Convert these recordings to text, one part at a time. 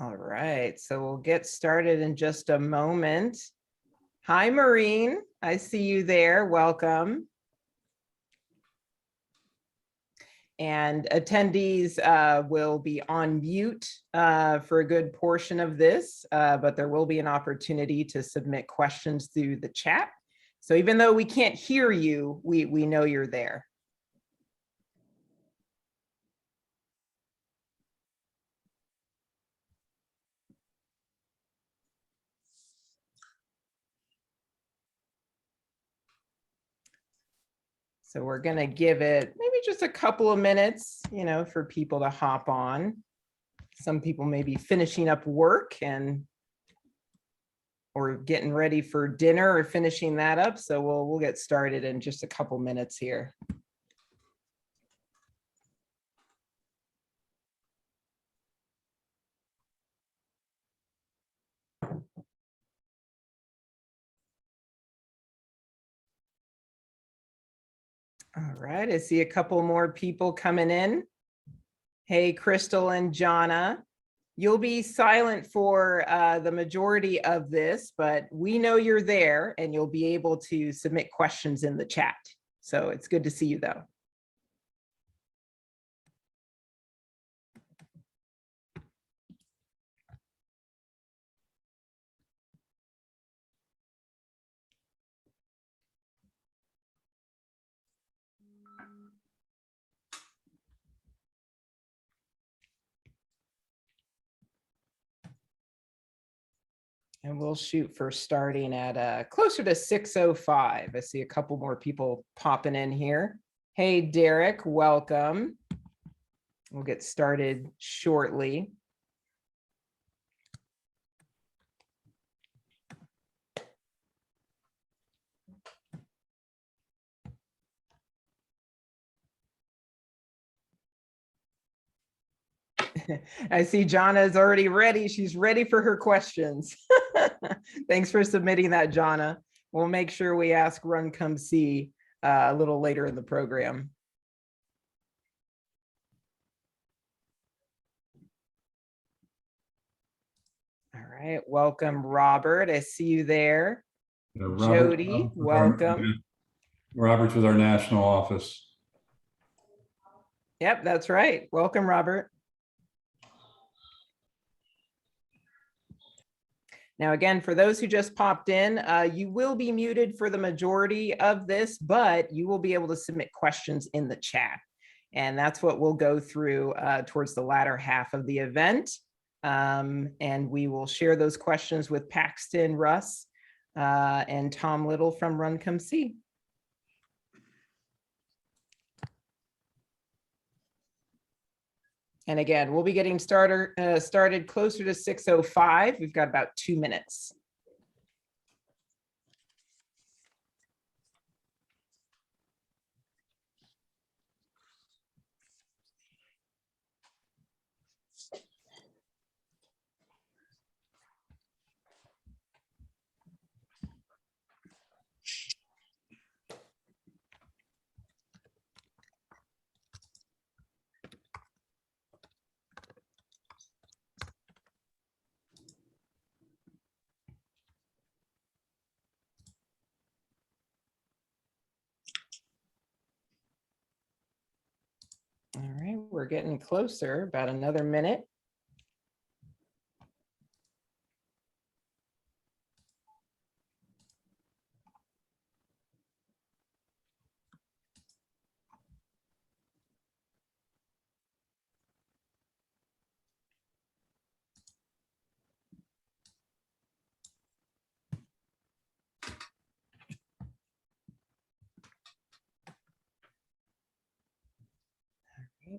All right, so we'll get started in just a moment. Hi, Maureen. I see you there. Welcome. And attendees will be on mute for a good portion of this, but there will be an opportunity to submit questions through the chat. So even though we can't hear you, we know you're there. So we're going to give it maybe just a couple of minutes, for people to hop on. Some people may be finishing up work or getting ready for dinner or finishing that up. So we'll get started in just a couple minutes here. All right, I see a couple more people coming in. Hey, Crystal and Jonna. You'll be silent for the majority of this, but we know you're there and you'll be able to submit questions in the chat. So it's good to see you though. And we'll shoot for starting at closer to 6:05. I see a couple more people popping in here. Hey, Derek, welcome. We'll get started shortly. I see Jonna is already ready. She's ready for her questions. Thanks for submitting that, Jonna. We'll make sure we ask Run Come See a little later in the program. All right, welcome, Robert. I see you there. Jody, welcome. Robert's with our national office. Yep, that's right. Welcome, Robert. Now, again, for those who just popped in, you will be muted for the majority of this, but you will be able to submit questions in the chat. And that's what we'll go through towards the latter half of the event. And we will share those questions with Paxton, Russ, and Tom Little from Run Come See. And again, we'll be getting started closer to 6:05. We've got about 2 minutes. All right, we're getting closer, about another minute.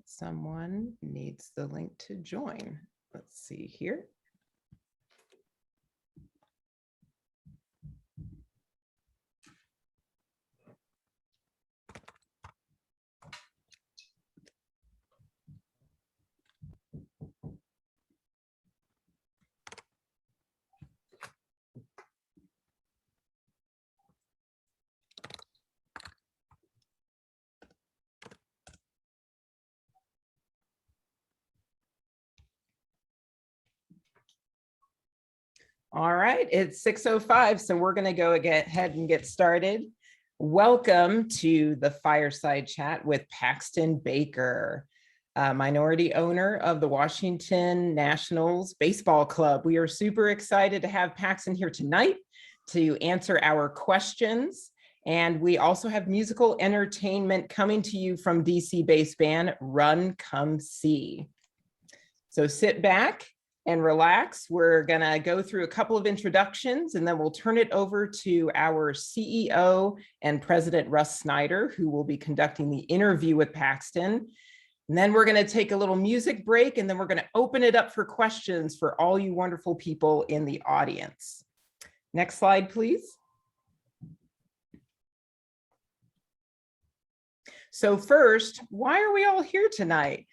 Someone needs the link to join. Let's see here. All right, it's 6:05, so we're going to go ahead and get started. Welcome to the Fireside Chat with Paxton Baker, a minority owner of the Washington Nationals Baseball Club. We are super excited to have Paxton here tonight to answer our questions. And we also have musical entertainment coming to you from DC-based band Run Come See. So sit back and relax. We're gonna go through a couple of introductions and then we'll turn it over to our CEO and President Russ Snyder, who will be conducting the interview with Paxton. And then we're gonna take a little music break and then we're gonna open it up for questions for all you wonderful people in the audience. Next slide, please. So first, why are we all here tonight?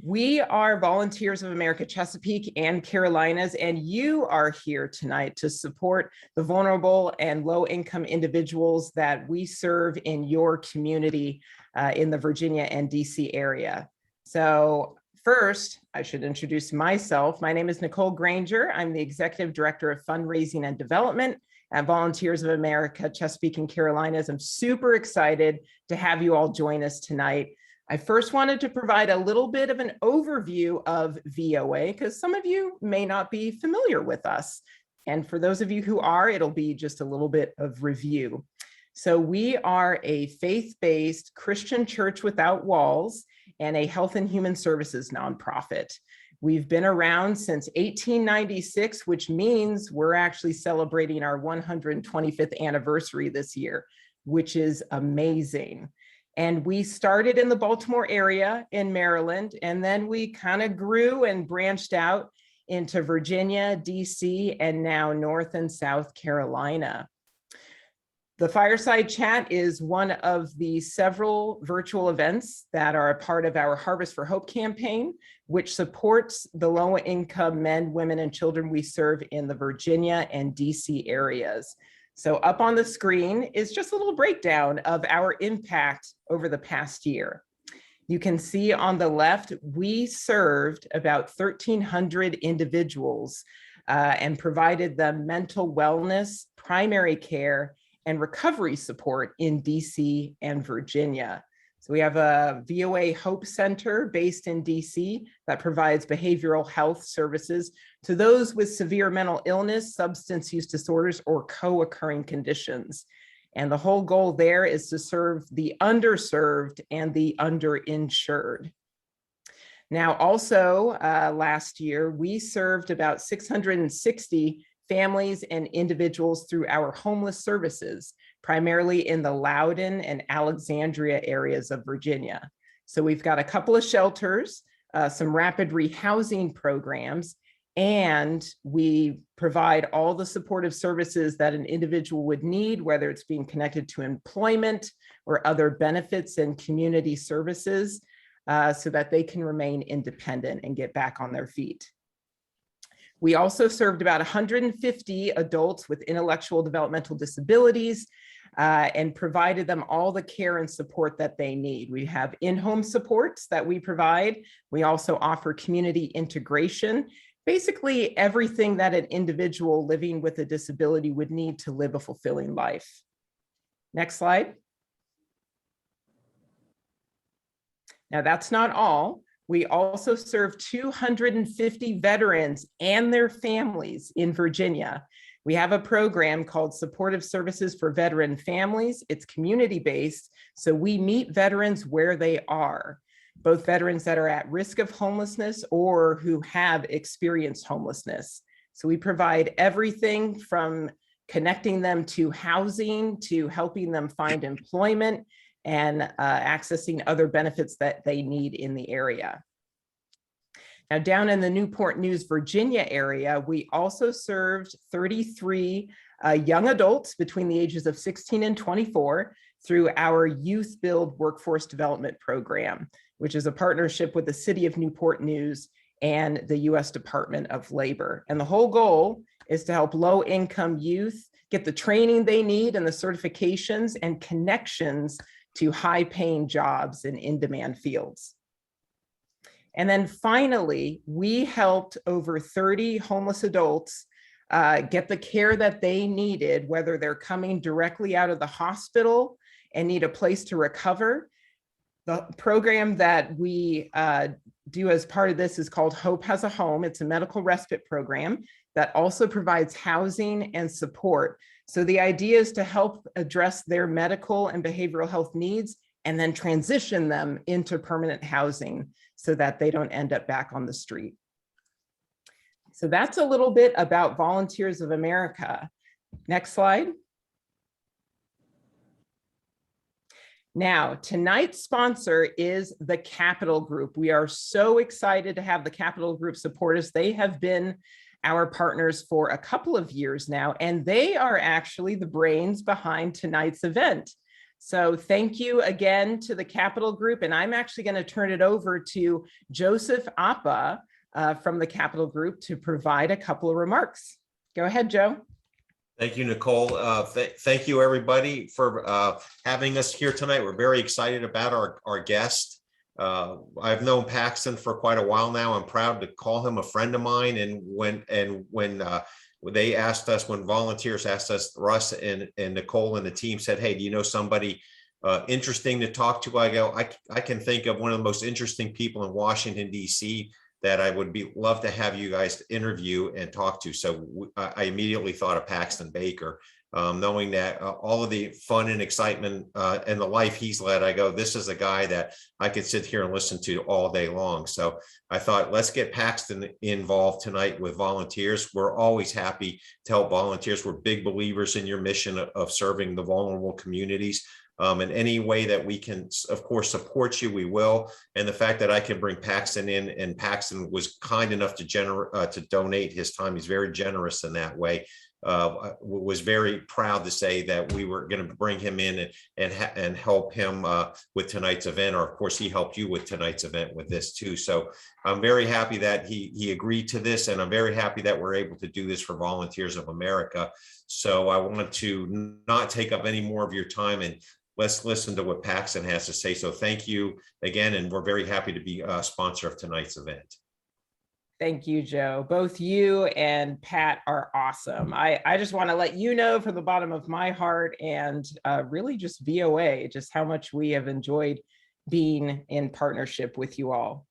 We are Volunteers of America Chesapeake and Carolinas, and you are here tonight to support the vulnerable and low-income individuals that we serve in your community in the Virginia and DC area. So first, I should introduce myself. My name is Nicole Granger. I'm the Executive Director of Fundraising and Development at Volunteers of America Chesapeake and Carolinas. I'm super excited to have you all join us tonight. I first wanted to provide a little bit of an overview of VOA because some of you may not be familiar with us. And for those of you who are, it'll be just a little bit of review. So we are a faith-based Christian church without walls and a health and human services nonprofit. We've been around since 1896, which means we're actually celebrating our 125th anniversary this year, which is amazing. And we started in the Baltimore area in Maryland, and then we kind of grew and branched out into Virginia, DC, and now North and South Carolina. The Fireside Chat is one of the several virtual events that are a part of our Harvest for Hope campaign, which supports the low-income men, women, and children we serve in the Virginia and DC areas. So up on the screen is just a little breakdown of our impact over the past year. You can see on the left, we served about 1,300 individuals and provided them mental wellness, primary care, and recovery support in DC and Virginia. So we have a VOA Hope Center based in DC that provides behavioral health services to those with severe mental illness, substance use disorders, or co-occurring conditions. And the whole goal there is to serve the underserved and the underinsured. Now, also last year, we served about 660 families and individuals through our homeless services, primarily in the Loudoun and Alexandria areas of Virginia. So we've got a couple of shelters, some rapid rehousing programs, and we provide all the supportive services that an individual would need, whether it's being connected to employment or other benefits and community services, so that they can remain independent and get back on their feet. We also served about 150 adults with intellectual developmental disabilities and provided them all the care and support that they need. We have in-home supports that we provide. We also offer community integration, basically everything that an individual living with a disability would need to live a fulfilling life. Next slide. Now, that's not all. We also serve 250 veterans and their families in Virginia. We have a program called Supportive Services for Veteran Families. It's community-based, so we meet veterans where they are, both veterans that are at risk of homelessness or who have experienced homelessness. So we provide everything from connecting them to housing, to helping them find employment, and accessing other benefits that they need in the area. Now, down in the Newport News, Virginia area, we also served 33 young adults between the ages of 16 and 24 through our Youth Build Workforce Development Program, which is a partnership with the City of Newport News and the U.S. Department of Labor. And the whole goal is to help low-income youth get the training they need and the certifications and connections to high-paying jobs in in-demand fields. And then finally, we helped over 30 homeless adults get the care that they needed, whether they're coming directly out of the hospital and need a place to recover. The program that we do as part of this is called Hope Has a Home. It's a medical respite program that also provides housing and support. So the idea is to help address their medical and behavioral health needs and then transition them into permanent housing so that they don't end up back on the street. So that's a little bit about Volunteers of America. Next slide. Now, tonight's sponsor is the Capital Group. We are so excited to have the Capital Group support us. They have been our partners for a couple of years now, and they are actually the brains behind tonight's event. So thank you again to the Capital Group, and I'm actually going to turn it over to Joseph Appa from the Capital Group to provide a couple of remarks. Go ahead, Joe. Thank you, Nicole. Thank you, everybody, for having us here tonight. We're very excited about our guest. I've known Paxton for quite a while now. I'm proud to call him a friend of mine. And when they asked us, when volunteers asked us, Russ and Nicole and the team said, "Hey, do you know somebody interesting to talk to?" I go, I can think of one of the most interesting people in Washington, D.C. that I would love to have you guys interview and talk to. So I immediately thought of Paxton Baker, knowing that all of the fun and excitement and the life he's led. I go, this is a guy that I could sit here and listen to all day long. So I thought, let's get Paxton involved tonight with volunteers. We're always happy to help volunteers. We're big believers in your mission of serving the vulnerable communities. In any way that we can, of course, support you, we will. And the fact that I can bring Paxton in, and Paxton was kind enough to donate his time. He's very generous in that way. Was very proud to say that we were going to bring him in and help him with tonight's event. Or of course, he helped you with tonight's event with this too. So I'm very happy that he agreed to this, and I'm very happy that we're able to do this for Volunteers of America. So I want to not take up any more of your time, and let's listen to what Paxton has to say. So thank you again, and we're very happy to be a sponsor of tonight's event. Thank you, Joe. Both you and Pat are awesome. I just want to let you know from the bottom of my heart, and really just VOA, just how much we have enjoyed being in partnership with you all.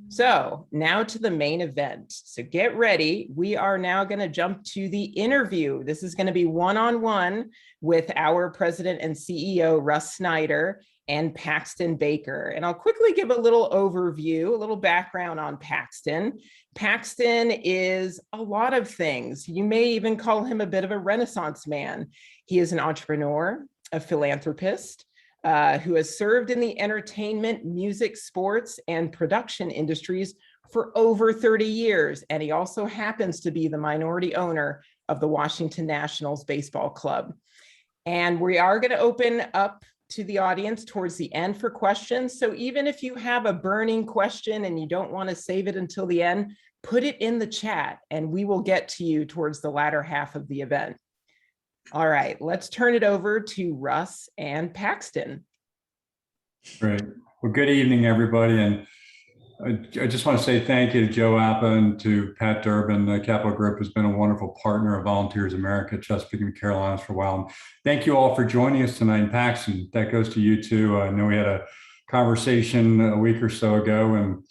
So now to the main event. So get ready. We are now going to jump to the interview. This is going to be one-on-one with our president and CEO, Russ Snyder, and Paxton Baker. And I'll quickly give a little overview, a little background on Paxton. Paxton is a lot of things. You may even call him a bit of a Renaissance man. He is an entrepreneur, a philanthropist, who has served in the entertainment, music, sports, and production industries for over 30 years. And he also happens to be the minority owner of the Washington Nationals Baseball Club. And we are going to open up to the audience towards the end for questions. So even if you have a burning question and you don't want to save it until the end, put it in the chat and we will get to you towards the latter half of the event. All right, let's turn it over to Russ and Paxton. Great. Well, good evening, everybody. And I just want to say thank you to Joe Appa and to Pat Durbin. The Capital Group has been a wonderful partner of Volunteers America, Chesapeake and Carolinas for a while. And thank you all for joining us tonight. And Paxton, that goes to you too. I know we had a conversation a week or so ago, and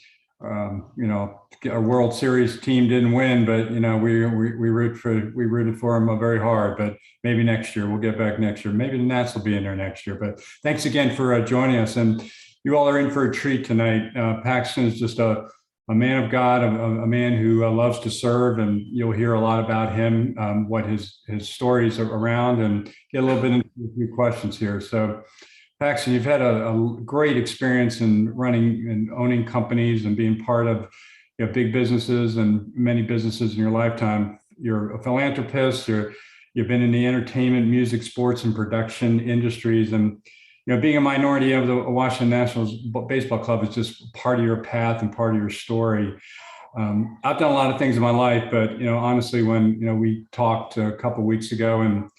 you know, our World Series team didn't win, but you know, we rooted for them very hard. But maybe next year, we'll get back next year. Maybe the Nats will be in there next year. But thanks again for joining us. And you all are in for a treat tonight. Paxton is just a man of God, a man who loves to serve, and you'll hear a lot about him, what his stories are around, and get a little bit into a few questions here. So Paxton, you've had a great experience in running and owning companies and being part of big businesses and many businesses in your lifetime. You're a philanthropist, you've been in the entertainment, music, sports, and production industries, and being a minority of the Washington Nationals Baseball Club is just part of your path and part of your story. I've done a lot of things in my life, but honestly, when we talked a couple of weeks ago, and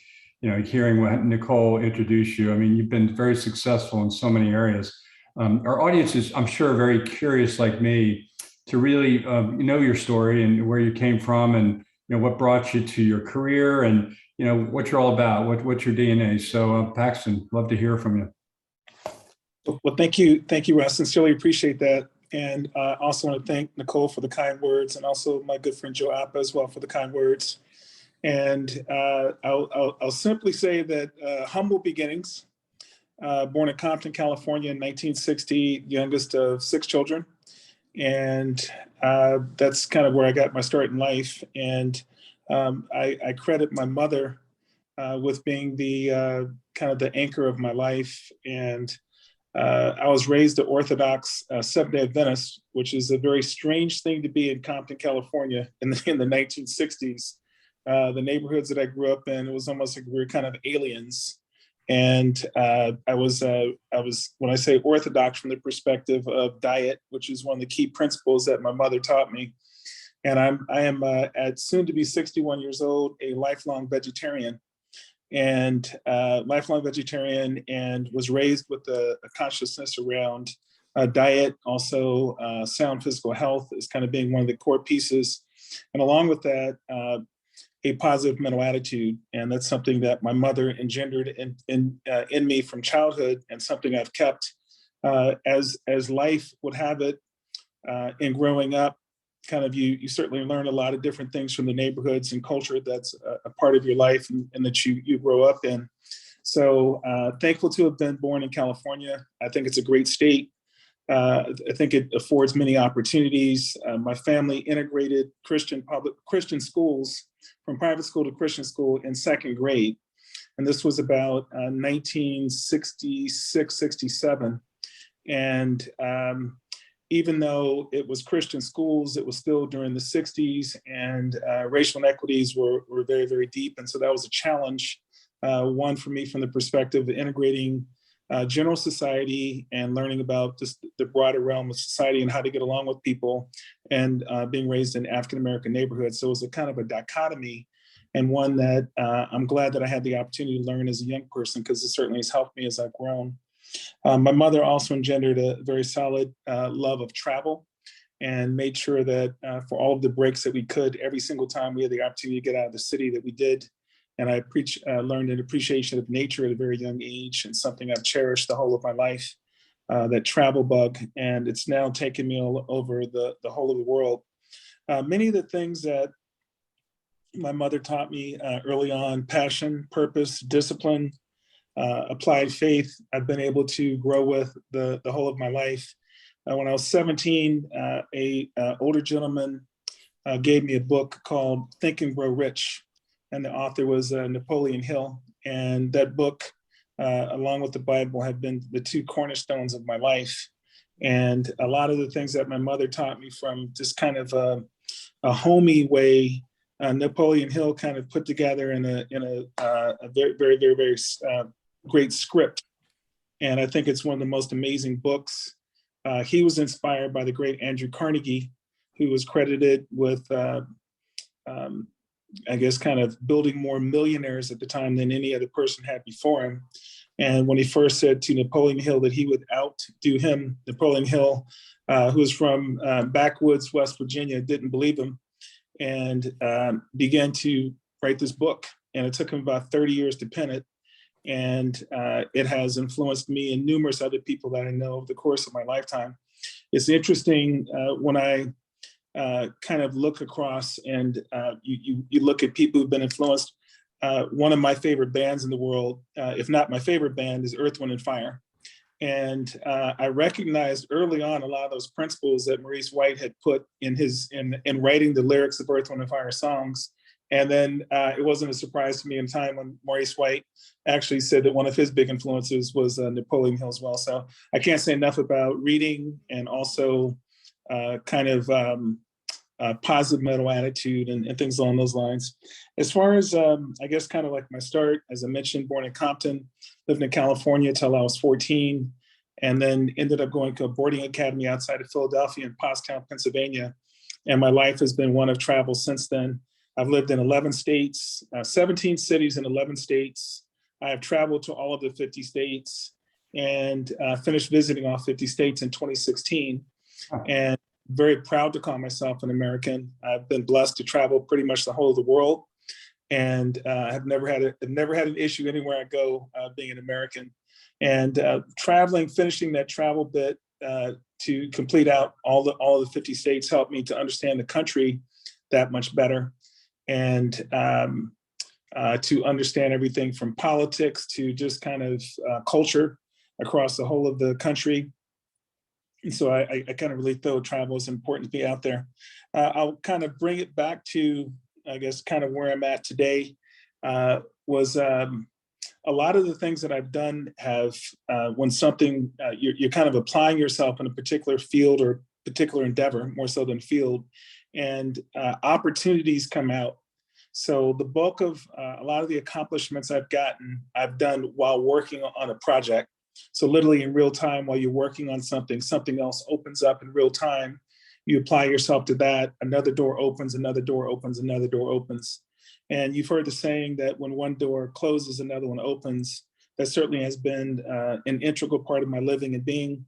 hearing what Nicole introduced you, I mean, you've been very successful in so many areas. Our audience is, I'm sure, very curious, like me, to really know your story and where you came from, and what brought you to your career and, what you're all about, what's your DNA. So Paxton, love to hear from you. Well, thank you, Russ. Sincerely appreciate that. And I also want to thank Nicole for the kind words, and also my good friend Joe Appa as well for the kind words. And I'll simply say that humble beginnings, born in Compton, California in 1960, youngest of 6 children. And that's kind of where I got my start in life. And I credit my mother with being the kind of the anchor of my life. And I was raised an Orthodox Seventh-day Adventist, which is a very strange thing to be in Compton, California in the 1960s. The neighborhoods that I grew up in, it was almost like we were kind of aliens. And I was, when I say Orthodox, from the perspective of diet, which is one of the key principles that my mother taught me. And I am at soon to be 61 years old, a lifelong vegetarian. And and was raised with a consciousness around diet, also sound physical health is kind of being one of the core pieces. And along with that, a positive mental attitude. And that's something that my mother engendered in me from childhood, and something I've kept as life would have it in growing up. Kind of you certainly learn a lot of different things from the neighborhoods and culture that's a part of your life and that you grow up in. So thankful to have been born in California. I think it's a great state. I think it affords many opportunities. My family integrated Christian schools from private school to Christian school in 2nd grade. And this was about 1966, 67. And even though it was Christian schools, it was still during the 60s, and racial inequities were very, very deep. And so that was a challenge, one for me from the perspective of integrating general society and learning about just the broader realm of society and how to get along with people, and being raised in African-American neighborhoods. So it was a kind of a dichotomy, and one that I'm glad that I had the opportunity to learn as a young person, because it certainly has helped me as I've grown. My mother also engendered a very solid love of travel, and made sure that for all of the breaks that we could, every single time we had the opportunity to get out of the city, that we did. And I learned an appreciation of nature at a very young age, and something I've cherished the whole of my life, that travel bug. And it's now taken me all over the whole of the world. Many of the things that my mother taught me early on: passion, purpose, discipline, applied faith, I've been able to grow with the whole of my life. When I was 17, a older gentleman gave me a book called Think and Grow Rich. And the author was Napoleon Hill. And that book, along with the Bible, have been the 2 cornerstones of my life. And a lot of the things that my mother taught me, from just kind of a homey way, Napoleon Hill kind of put together in a very, very, very, very great script. And I think it's one of the most amazing books. He was inspired by the great Andrew Carnegie, who was credited with, I guess, kind of building more millionaires at the time than any other person had before him. And when he first said to Napoleon Hill that he would outdo him, Napoleon Hill, who was from backwoods West Virginia, didn't believe him, and began to write this book. And it took him about 30 years to pen it. And it has influenced me and numerous other people that I know over the course of my lifetime. It's interesting when I kind of look across and you look at people who've been influenced. One of my favorite bands in the world, if not my favorite band, is Earth, Wind, and Fire. And I recognized early on a lot of those principles that Maurice White had put in writing the lyrics of Earth, Wind, and Fire songs. And then it wasn't a surprise to me in time when Maurice White actually said that one of his big influences was Napoleon Hill as well. So I can't say enough about reading, and also kind of positive mental attitude and things along those lines. As far as, I guess, kind of like my start, as I mentioned, born in Compton, lived in California till I was 14, and then ended up going to a boarding academy outside of Philadelphia in Pottstown, Pennsylvania. And my life has been one of travel since then. I've lived in 11 states, 17 cities in 11 states. I have traveled to all of the 50 states, and finished visiting all 50 states in 2016. And very proud to call myself an American. I've been blessed to travel pretty much the whole of the world, and have never had an issue anywhere I go being an American. And traveling, finishing that travel bit to complete out all the 50 states helped me to understand the country that much better, and to understand everything from politics to just kind of culture across the whole of the country. And so I kind of really feel travel is important to be out there. I'll kind of bring it back to, I guess, kind of where I'm at today. Was a lot of the things that I've done have, when something, you're kind of applying yourself in a particular field or particular endeavor, more so than field, and opportunities come out. So the bulk of a lot of the accomplishments I've done while working on a project. So literally in real time, while you're working on something, something else opens up in real time. You apply yourself to that, another door opens, another door opens, another door opens. And you've heard the saying that when one door closes, another one opens. That certainly has been an integral part of my living and being.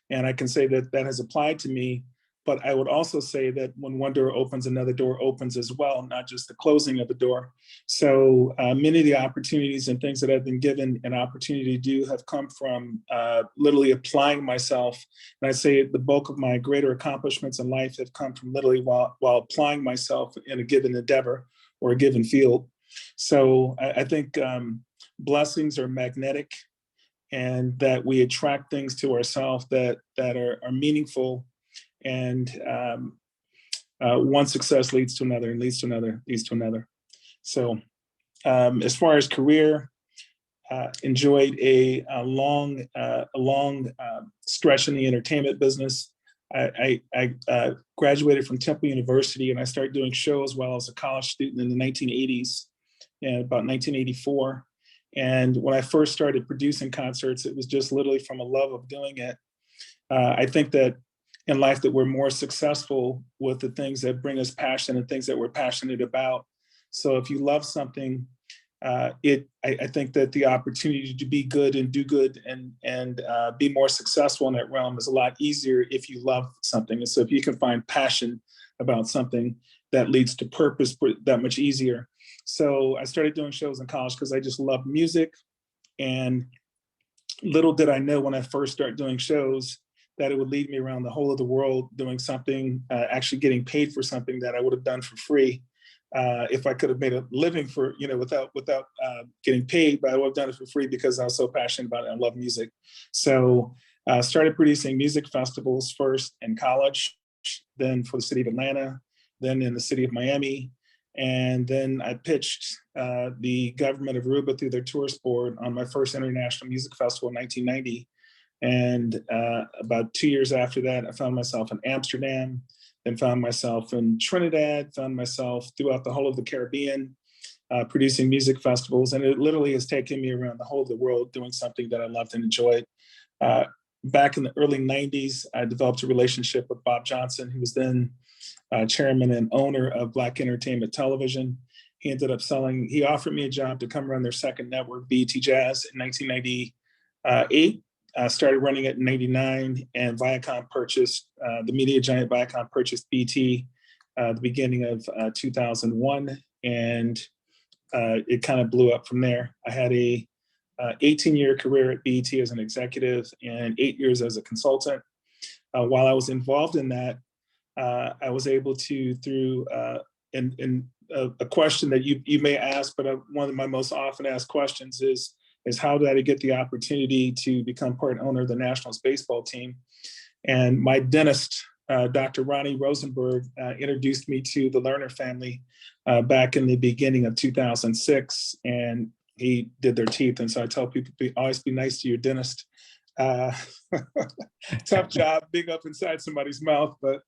And I can say that that has applied to me. But I would also say that when one door opens, another door opens as well, not just the closing of the door. So many of the opportunities and things that I've been given an opportunity to do have come from literally applying myself. And I say the bulk of my greater accomplishments in life have come from literally while applying myself in a given endeavor or a given field. So I think blessings are magnetic, and that we attract things to ourselves that are meaningful. And one success leads to another, and leads to another, leads to another. So as far as career, enjoyed a long stretch in the entertainment business. I graduated from Temple University, and I started doing shows while I was a college student in the 1980s, and about 1984. And when I first started producing concerts, it was just literally from a love of doing it. I think that in life that we're more successful with the things that bring us passion and things that we're passionate about. So if you love something, I think that the opportunity to be good and do good and be more successful in that realm is a lot easier if you love something. And so if you can find passion about something, that leads to purpose that much easier. So I started doing shows in college because I just loved music. And little did I know when I first started doing shows that it would lead me around the whole of the world doing something, actually getting paid for something that I would have done for free. If I could have made a living for, without getting paid, but I would have done it for free because I was so passionate about it. I love music. So started producing music festivals first in college, then for the city of Atlanta, then in the city of Miami. And then I pitched the government of Aruba through their tourist board on my first international music festival in 1990. And about 2 years after that, I found myself in Amsterdam, then found myself in Trinidad, found myself throughout the whole of the Caribbean, producing music festivals. And it literally has taken me around the whole of the world doing something that I loved and enjoyed. Back in the early 90s, I developed a relationship with Bob Johnson, who was then chairman and owner of Black Entertainment Television. He ended up he offered me a job to come run their second network, BET Jazz, in 1998. Started running it in 99, and Viacom purchased, the media giant Viacom purchased BT the beginning of 2001, and it kind of blew up from there. I had a 18-year career at BET as an executive and 8 years as a consultant. While I was involved in that, I was able to, through a question that you may ask, but one of my most often asked questions is how did I get the opportunity to become part owner of the Nationals baseball team? And my dentist, Dr. Ronnie Rosenberg, introduced me to the Lerner family back in the beginning of 2006, and he did their teeth. And so I tell people, always be nice to your dentist. Tough job, big up inside somebody's mouth, but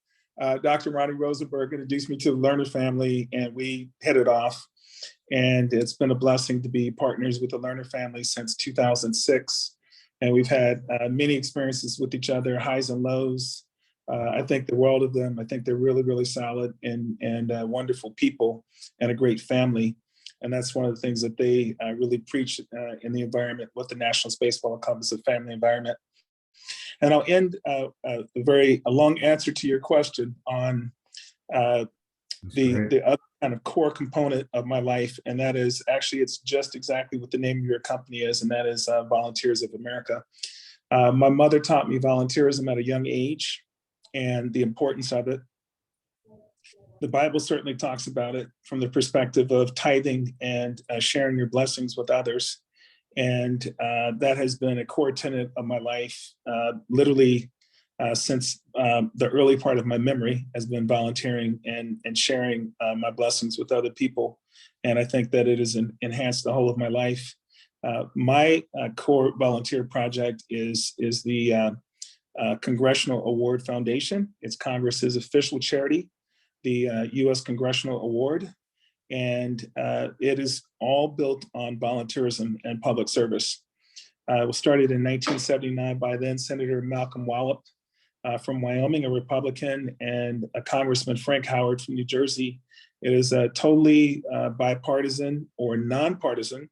Dr. Ronnie Rosenberg introduced me to the Lerner family, and we hit it off. And it's been a blessing to be partners with the Lerner family since 2006. And we've had many experiences with each other, highs and lows. I think the world of them. I think they're really, really solid and wonderful people and a great family. And that's one of the things that they really preach in the environment, what the Nationals baseball club is, a family environment. And I'll end a long answer to your question on the other kind of core component of my life, and that is actually, it's just exactly what the name of your company is, and that is Volunteers of America. My mother taught me volunteerism at a young age and the importance of it. The Bible certainly talks about it from the perspective of tithing and sharing your blessings with others. And that has been a core tenet of my life, literally since the early part of my memory has been volunteering and sharing my blessings with other people. And I think that it has enhanced the whole of my life. My core volunteer project is the Congressional Award Foundation. It's Congress's official charity, the U.S. Congressional Award. And it is all built on volunteerism and public service. It was started in 1979 by then Senator Malcolm Wallop from Wyoming, a Republican, and a Congressman Frank Howard from New Jersey. It is a totally bipartisan or nonpartisan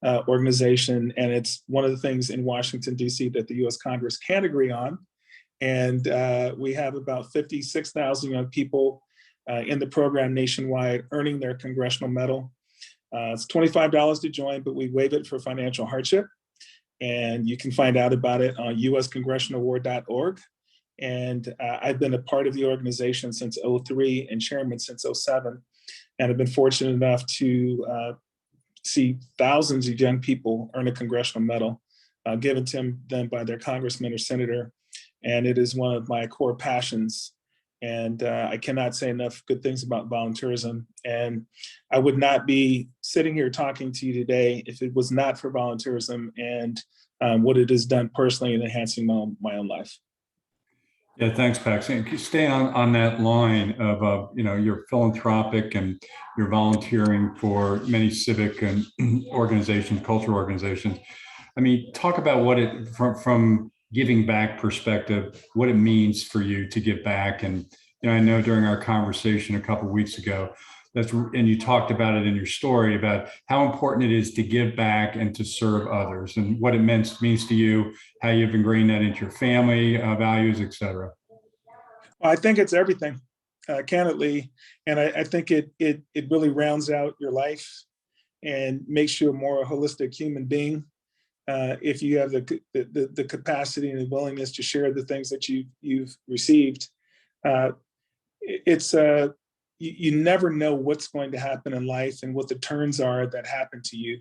organization, and it's one of the things in Washington, D.C. that the U.S. Congress can agree on. And we have about 56,000 young people in the program nationwide earning their congressional medal. It's $25 to join, but we waive it for financial hardship. And you can find out about it on uscongressionalaward.org. And I've been a part of the organization since '03 and chairman since '07. And I've been fortunate enough to see thousands of young people earn a congressional medal given to them by their congressman or senator. And it is one of my core passions. And I cannot say enough good things about volunteerism. And I would not be sitting here talking to you today if it was not for volunteerism and what it has done personally in enhancing my own life. Yeah, thanks, Paxton. Stay on that line of, you're philanthropic and you're volunteering for many civic and organizations, cultural organizations. I mean, talk about what it, from giving back perspective, what it means for you to give back. And, I know during our conversation a couple of weeks ago, and you talked about it in your story about how important it is to give back and to serve others and what it means to you, how you've ingrained that into your family values, et cetera. Well, I think it's everything, candidly. And I think it really rounds out your life and makes you a more holistic human being. If you have the capacity and the willingness to share the things that you've received, you never know what's going to happen in life and what the turns are that happen to you,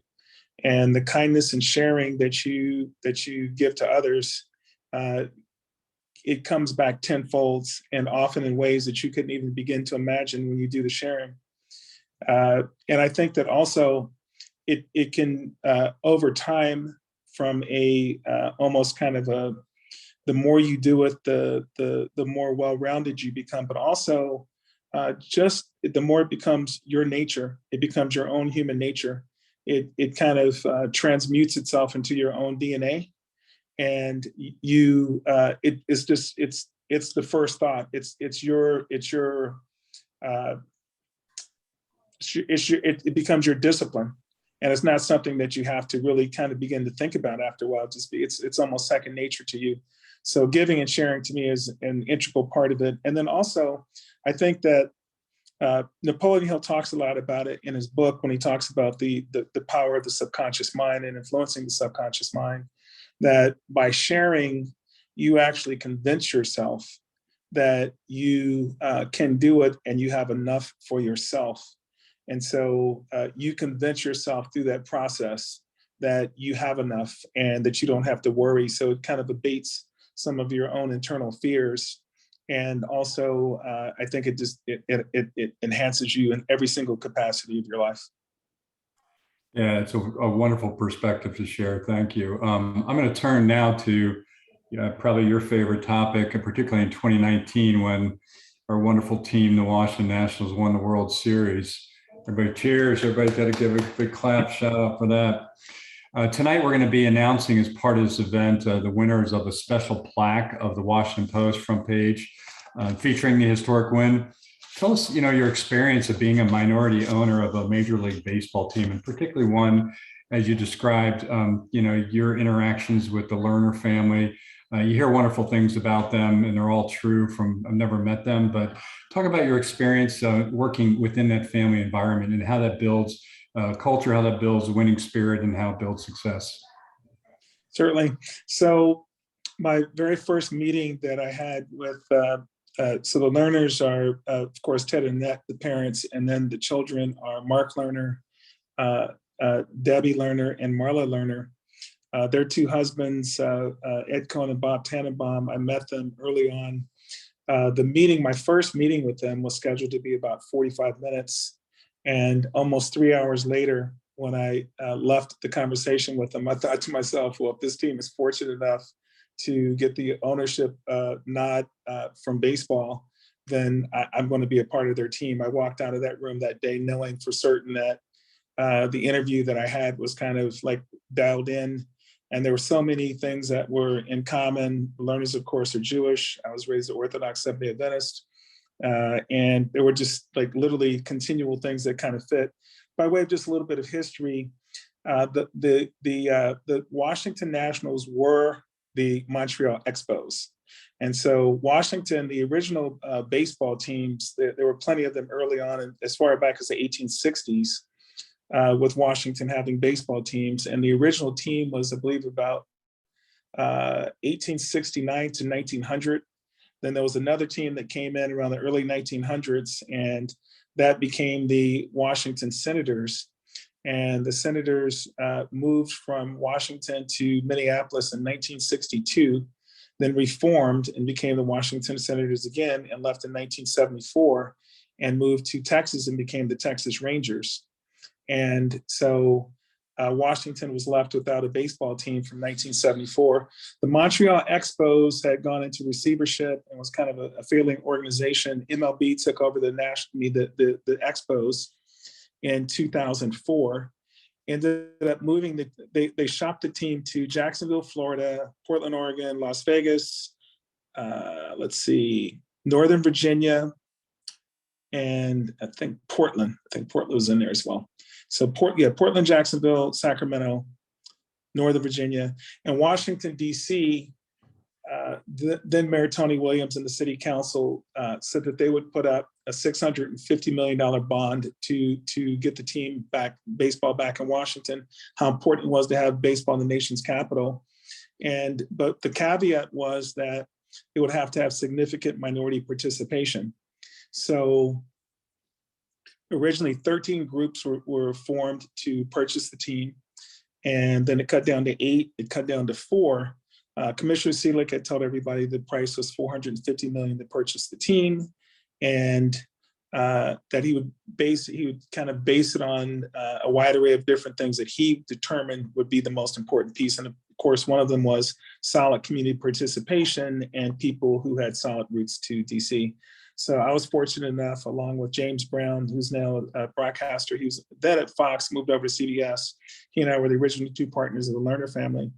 and the kindness and sharing that you give to others, it comes back tenfold, and often in ways that you couldn't even begin to imagine when you do the sharing. And I think that also it can over time, from a almost kind of the more you do it, the more well-rounded you become, but also just the more it becomes your nature, it becomes your own human nature. It kind of transmutes itself into your own DNA, and it's the first thought. It becomes your discipline. And it's not something that you have to really kind of begin to think about after a while. It's almost second nature to you. So giving and sharing to me is an integral part of it. And then also, I think that Napoleon Hill talks a lot about it in his book when he talks about the power of the subconscious mind and influencing the subconscious mind, that by sharing, you actually convince yourself that you can do it and you have enough for yourself. And so you convince yourself through that process that you have enough and that you don't have to worry. So it kind of abates some of your own internal fears. And also, I think it enhances you in every single capacity of your life. Yeah, it's a wonderful perspective to share. Thank you. I'm going to turn now to probably your favorite topic, and particularly in 2019 when our wonderful team, the Washington Nationals, won the World Series. Everybody cheers. Everybody's got to give a big clap, shout out for that. Tonight, we're going to be announcing as part of this event the winners of a special plaque of the Washington Post front page featuring the historic win. Tell us, your experience of being a minority owner of a Major League Baseball team, and particularly one, as you described, your interactions with the Lerner family, You hear wonderful things about them, and they're all true from, I've never met them, but talk about your experience working within that family environment and how that builds culture, how that builds a winning spirit, and how it builds success. Certainly. So my very first meeting that I had with, so the learners are, of course, Ted and Annette, the parents, and then the children are Mark Lerner, Debbie Lerner, and Marla Lerner. Their two husbands, Ed Cohn and Bob Tannenbaum. I met them early on. My first meeting with them was scheduled to be about 45 minutes. And almost 3 hours later, when I left the conversation with them, I thought to myself, well, if this team is fortunate enough to get the ownership nod from baseball, then I'm going to be a part of their team. I walked out of that room that day knowing for certain that the interview that I had was kind of like dialed in. And there were so many things that were in common. The learners, of course, are Jewish. I was raised an Orthodox Seventh-day Adventist. And there were just like literally continual things that kind of fit. By way of just a little bit of history, the Washington Nationals were the Montreal Expos. And so Washington, the original baseball teams, there were plenty of them early on, and as far back as the 1860s, with Washington having baseball teams. And the original team was, I believe, about 1869 to 1900. Then there was another team that came in around the early 1900s, and that became the Washington Senators. And the Senators moved from Washington to Minneapolis in 1962, then reformed and became the Washington Senators again, and left in 1974 and moved to Texas and became the Texas Rangers. And so Washington was left without a baseball team from 1974. The Montreal Expos had gone into receivership and was kind of a failing organization. MLB took over the Expos in 2004. Ended up moving, they shopped the team to Jacksonville, Florida, Portland, Oregon, Las Vegas, Northern Virginia, and I think Portland. I think Portland was in there as well. So Portland, Jacksonville, Sacramento, Northern Virginia, and Washington, D.C., then Mayor Tony Williams and the city council said that they would put up a $650 million bond to get the team back, baseball back in Washington, how important it was to have baseball in the nation's capital. But the caveat was that it would have to have significant minority participation. So originally 13 groups were formed to purchase the team, and then it cut down to 8, it cut down to 4. Commissioner Seelick had told everybody the price was $450 million to purchase the team, and that he would kind of base it on a wide array of different things that he determined would be the most important piece. And of course, one of them was solid community participation and people who had solid roots to DC. So I was fortunate enough, along with James Brown, who's now a broadcaster, he was then at Fox, moved over to CBS. He and I were the original 2 partners of the Lerner family.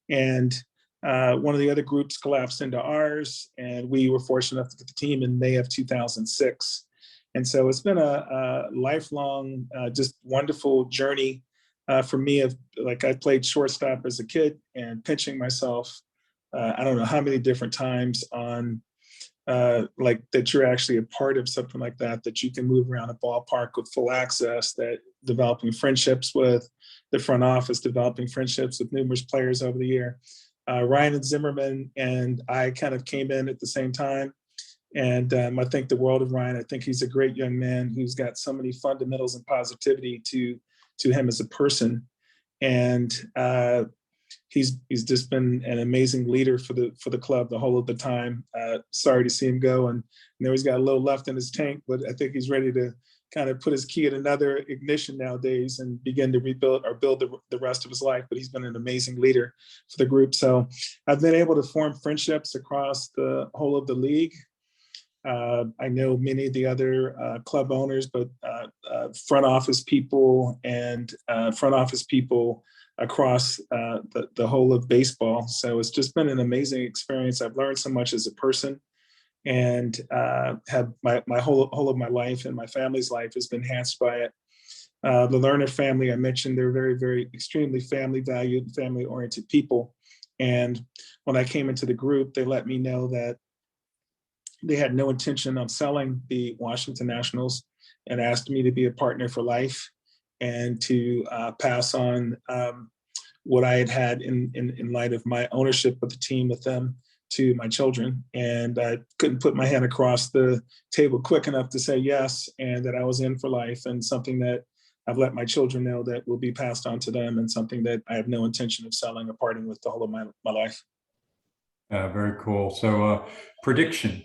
And one of the other groups collapsed into ours, and we were fortunate enough to get the team in May of 2006. And so it's been a lifelong, just wonderful journey for me. I played shortstop as a kid and pitching myself, I don't know how many different times on that you're actually a part of something like that you can move around a ballpark with full access, that developing friendships with the front office, developing friendships with numerous players over the year. Ryan and Zimmerman and I kind of came in at the same time. And I think the world of Ryan. I think he's a great young man who's got so many fundamentals and positivity to him as a person. And he's just been an amazing leader for the club the whole of the time. Sorry to see him go, and I know he's got a little left in his tank, but I think he's ready to kind of put his key in another ignition nowadays and begin to rebuild or build the rest of his life. But he's been an amazing leader for the group. So I've been able to form friendships across the whole of the league. I know many of the other club owners, but front office people and front office people across the whole of baseball. So it's just been an amazing experience. I've learned so much as a person, and have my whole of my life and my family's life has been enhanced by it. The Lerner family, I mentioned, they're very, very extremely family valued, family oriented people. And when I came into the group, they let me know that they had no intention of selling the Washington Nationals and asked me to be a partner for life and to pass on what I had had in light of my ownership of the team with them to my children. And I couldn't put my hand across the table quick enough to say yes, and that I was in for life, and something that I've let my children know that will be passed on to them, and something that I have no intention of selling or parting with the whole of my life. Very cool. So prediction,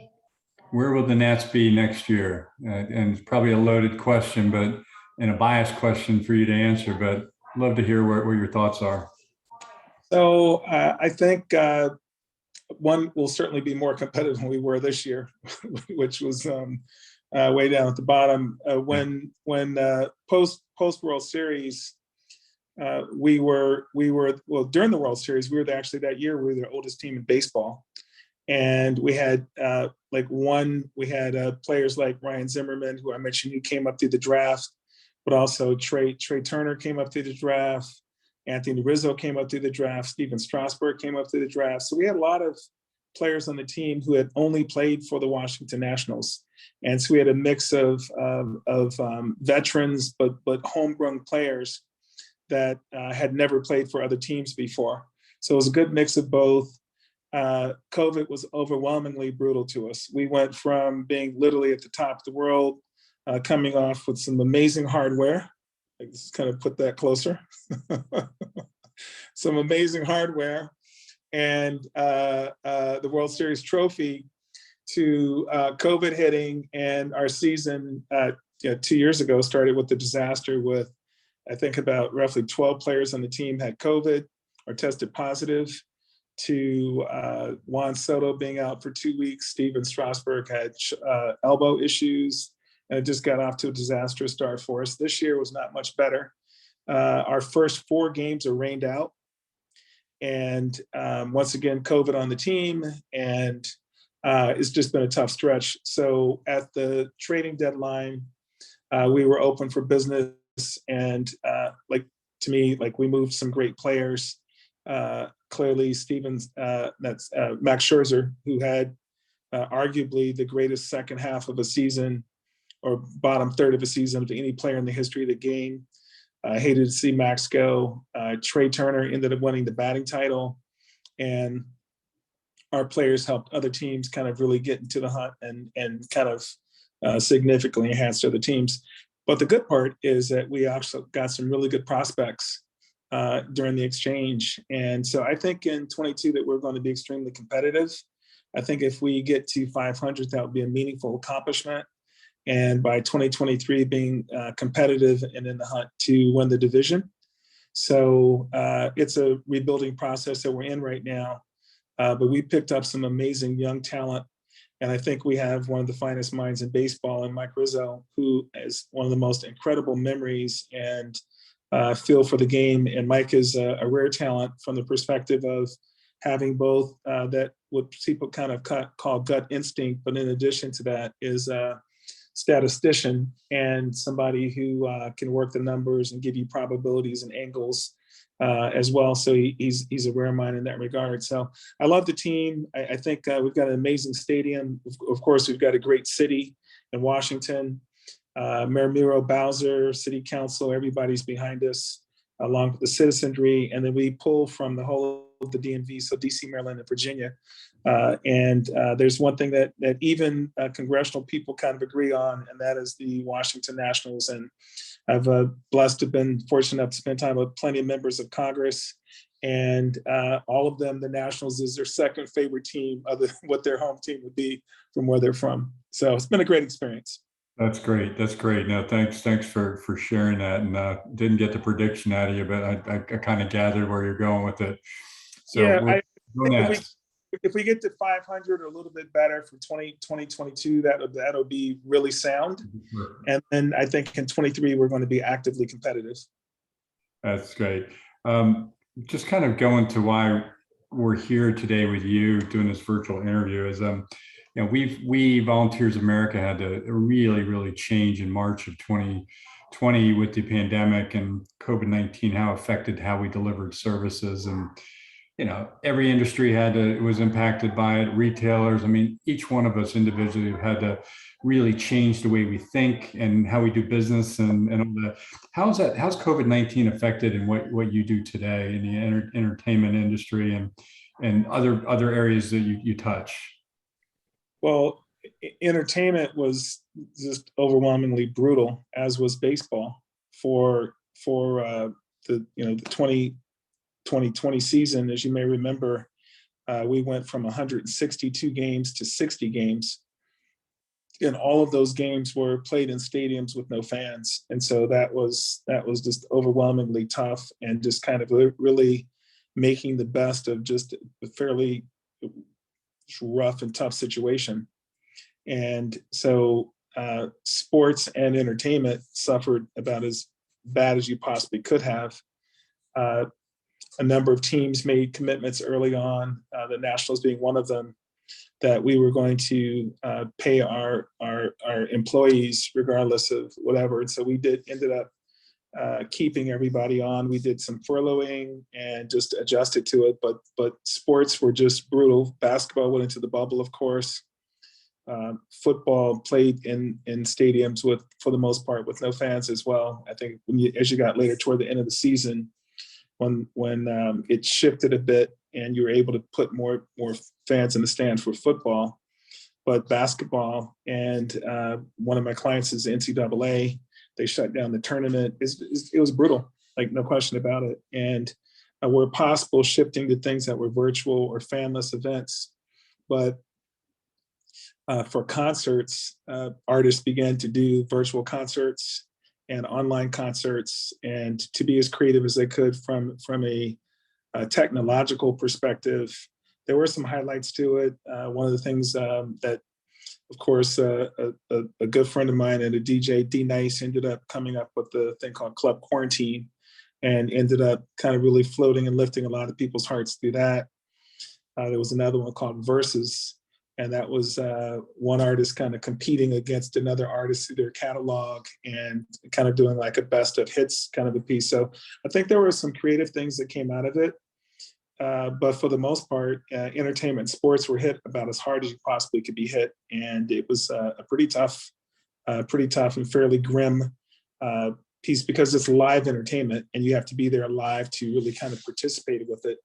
where will the Nats be next year? And it's probably a loaded question, but and a biased question for you to answer, but love to hear what your thoughts are. So I think one will certainly be more competitive than we were this year, which was way down at the bottom. When post World Series, we were well, during the World Series, we were actually that year we were the oldest team in baseball, and we had players like Ryan Zimmerman, who I mentioned, who came up through the draft, but also Trey Turner came up through the draft. Anthony Rizzo came up through the draft. Steven Strasburg came up through the draft. So we had a lot of players on the team who had only played for the Washington Nationals. And so we had a mix of veterans, but homegrown players that had never played for other teams before. So it was a good mix of both. COVID was overwhelmingly brutal to us. We went from being literally at the top of the world, coming off with some amazing hardware. I just kind of put that closer. Some amazing hardware, and the World Series trophy, to COVID hitting, and our season 2 years ago started with the disaster with, I think, about roughly 12 players on the team had COVID or tested positive, to Juan Soto being out for 2 weeks. Steven Strasburg had elbow issues, and it just got off to a disastrous start for us. This year was not much better. Our first 4 games are rained out. And once again, COVID on the team, and it's just been a tough stretch. So at the trading deadline, we were open for business, and to me, we moved some great players. Clearly, that's Max Scherzer, who had arguably the greatest second half of a season, or bottom third of a season, of any player in the history of the game. I hated to see Max go. Trey Turner ended up winning the batting title, and our players helped other teams kind of really get into the hunt and kind of significantly enhanced other teams. But the good part is that we actually got some really good prospects during the exchange. And so I think in 22 that we're going to be extremely competitive. I think if we get to 500, that would be a meaningful accomplishment. And by 2023, being competitive and in the hunt to win the division. So it's a rebuilding process that we're in right now. But we picked up some amazing young talent. And I think we have one of the finest minds in baseball, and Mike Rizzo, who is one of the most incredible memories and feel for the game. And Mike is a rare talent from the perspective of having both that what people kind of call gut instinct, but in addition to that is statistician and somebody who can work the numbers and give you probabilities and angles as well. So he's a rare mind in that regard. So I love the team. I think we've got an amazing stadium. Of course, we've got a great city in Washington. Mayor Miro Bowser, City Council, everybody's behind us, along with the citizenry. And then we pull from the whole of the DMV, so DC, Maryland, and Virginia. And there's one thing that even congressional people kind of agree on, and that is the Washington Nationals. And I've blessed to have been fortunate enough to spend time with plenty of members of Congress, and all of them, the Nationals is their second favorite team, other than what their home team would be from where they're from. So it's been a great experience. That's great. That's great. No, thanks for sharing that. And didn't get the prediction out of you, but I kind of gathered where you're going with it. So yeah, I think if we get to 500 or a little bit better for 2022, that'll be really sound. Sure. And then I think in 23 we're going to be actively competitive. That's great. Just kind of going to why we're here today with you doing this virtual interview is we Volunteers America had to really change in March of 2020 with the pandemic and COVID-19, how it affected how we delivered services. And every industry was impacted by it. Retailers, I mean, each one of us individually had to really change the way we think and how we do business and all that. How's COVID-19 affected in what you do today in the entertainment industry and other areas that you touch? Well, entertainment was just overwhelmingly brutal, as was baseball for the 2020 season. As you may remember, we went from 162 games to 60 games, and all of those games were played in stadiums with no fans. And so that was just overwhelmingly tough, and just kind of really making the best of just a fairly rough and tough situation. And so sports and entertainment suffered about as bad as you possibly could have. A number of teams made commitments early on, the Nationals being one of them, that we were going to pay our employees regardless of whatever. And so we ended up keeping everybody on. We did some furloughing and just adjusted to it. But sports were just brutal. Basketball went into the bubble, of course. Football played in stadiums for the most part, with no fans as well. I think as you got later toward the end of the season, when it shifted a bit and you were able to put more fans in the stands for football. But basketball, and one of my clients is the NCAA, they shut down the tournament. It was brutal, like no question about it. And where possible, shifting to things that were virtual or fanless events. But for concerts, artists began to do virtual concerts and online concerts, and to be as creative as they could from a technological perspective. There were some highlights to it. One of the things that, of course, a good friend of mine and a DJ, D Nice, ended up coming up with the thing called Club Quarantine, and ended up kind of really floating and lifting a lot of people's hearts through that. There was another one called Versus, and that was one artist kind of competing against another artist through their catalog and kind of doing like a best of hits kind of a piece. So I think there were some creative things that came out of it. But for the most part, entertainment and sports were hit about as hard as you possibly could be hit. And it was a pretty tough and fairly grim piece, because it's live entertainment and you have to be there live to really kind of participate with it.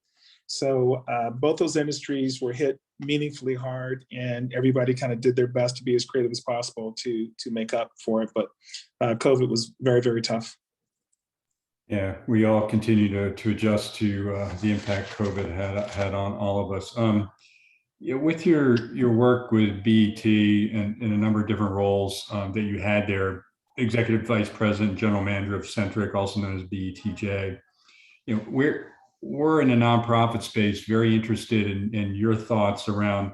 So both those industries were hit meaningfully hard, and everybody kind of did their best to be as creative as possible to make up for it. But COVID was very, very tough. Yeah, we all continue to adjust to the impact COVID had on all of us. With your work with BET and in a number of different roles that you had there, Executive Vice President, General Manager of CENTRIC, also known as BETJ, we're in a nonprofit space, very interested in your thoughts around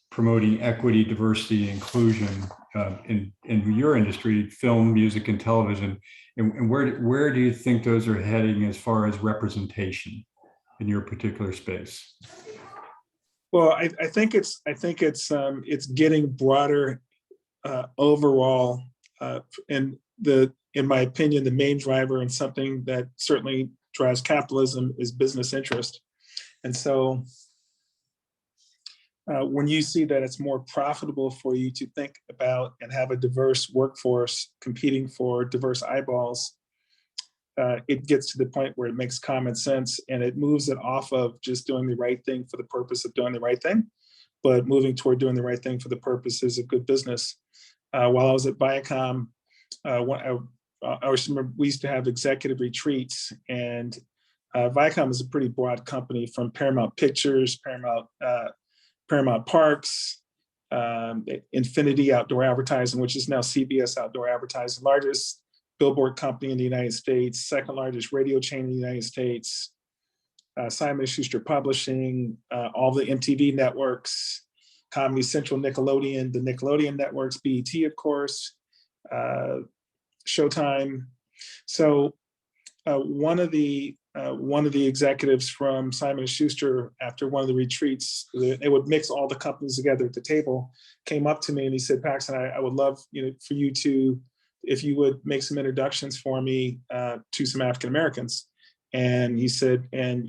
promoting equity, diversity, and inclusion in your industry, film, music, and television. And where do you think those are heading as far as representation in your particular space? Well, I think it's getting broader overall, and in my opinion, the main driver, and something that certainly drives capitalism, is business interest. And so when you see that it's more profitable for you to think about and have a diverse workforce competing for diverse eyeballs, it gets to the point where it makes common sense, and it moves it off of just doing the right thing for the purpose of doing the right thing, but moving toward doing the right thing for the purposes of good business. While I was at Viacom, I remember we used to have executive retreats, and Viacom is a pretty broad company, from Paramount Pictures, Paramount Parks, Infinity Outdoor Advertising, which is now CBS Outdoor Advertising, largest billboard company in the United States, second largest radio chain in the United States, Simon & Schuster Publishing, all the MTV networks, Comedy Central, Nickelodeon, the Nickelodeon networks, BET, of course, Showtime. So one of the executives from Simon & Schuster, after one of the retreats, they would mix all the companies together at the table, came up to me and he said, "Paxton, I would love for you to, if you would make some introductions for me to some African Americans." And he said, and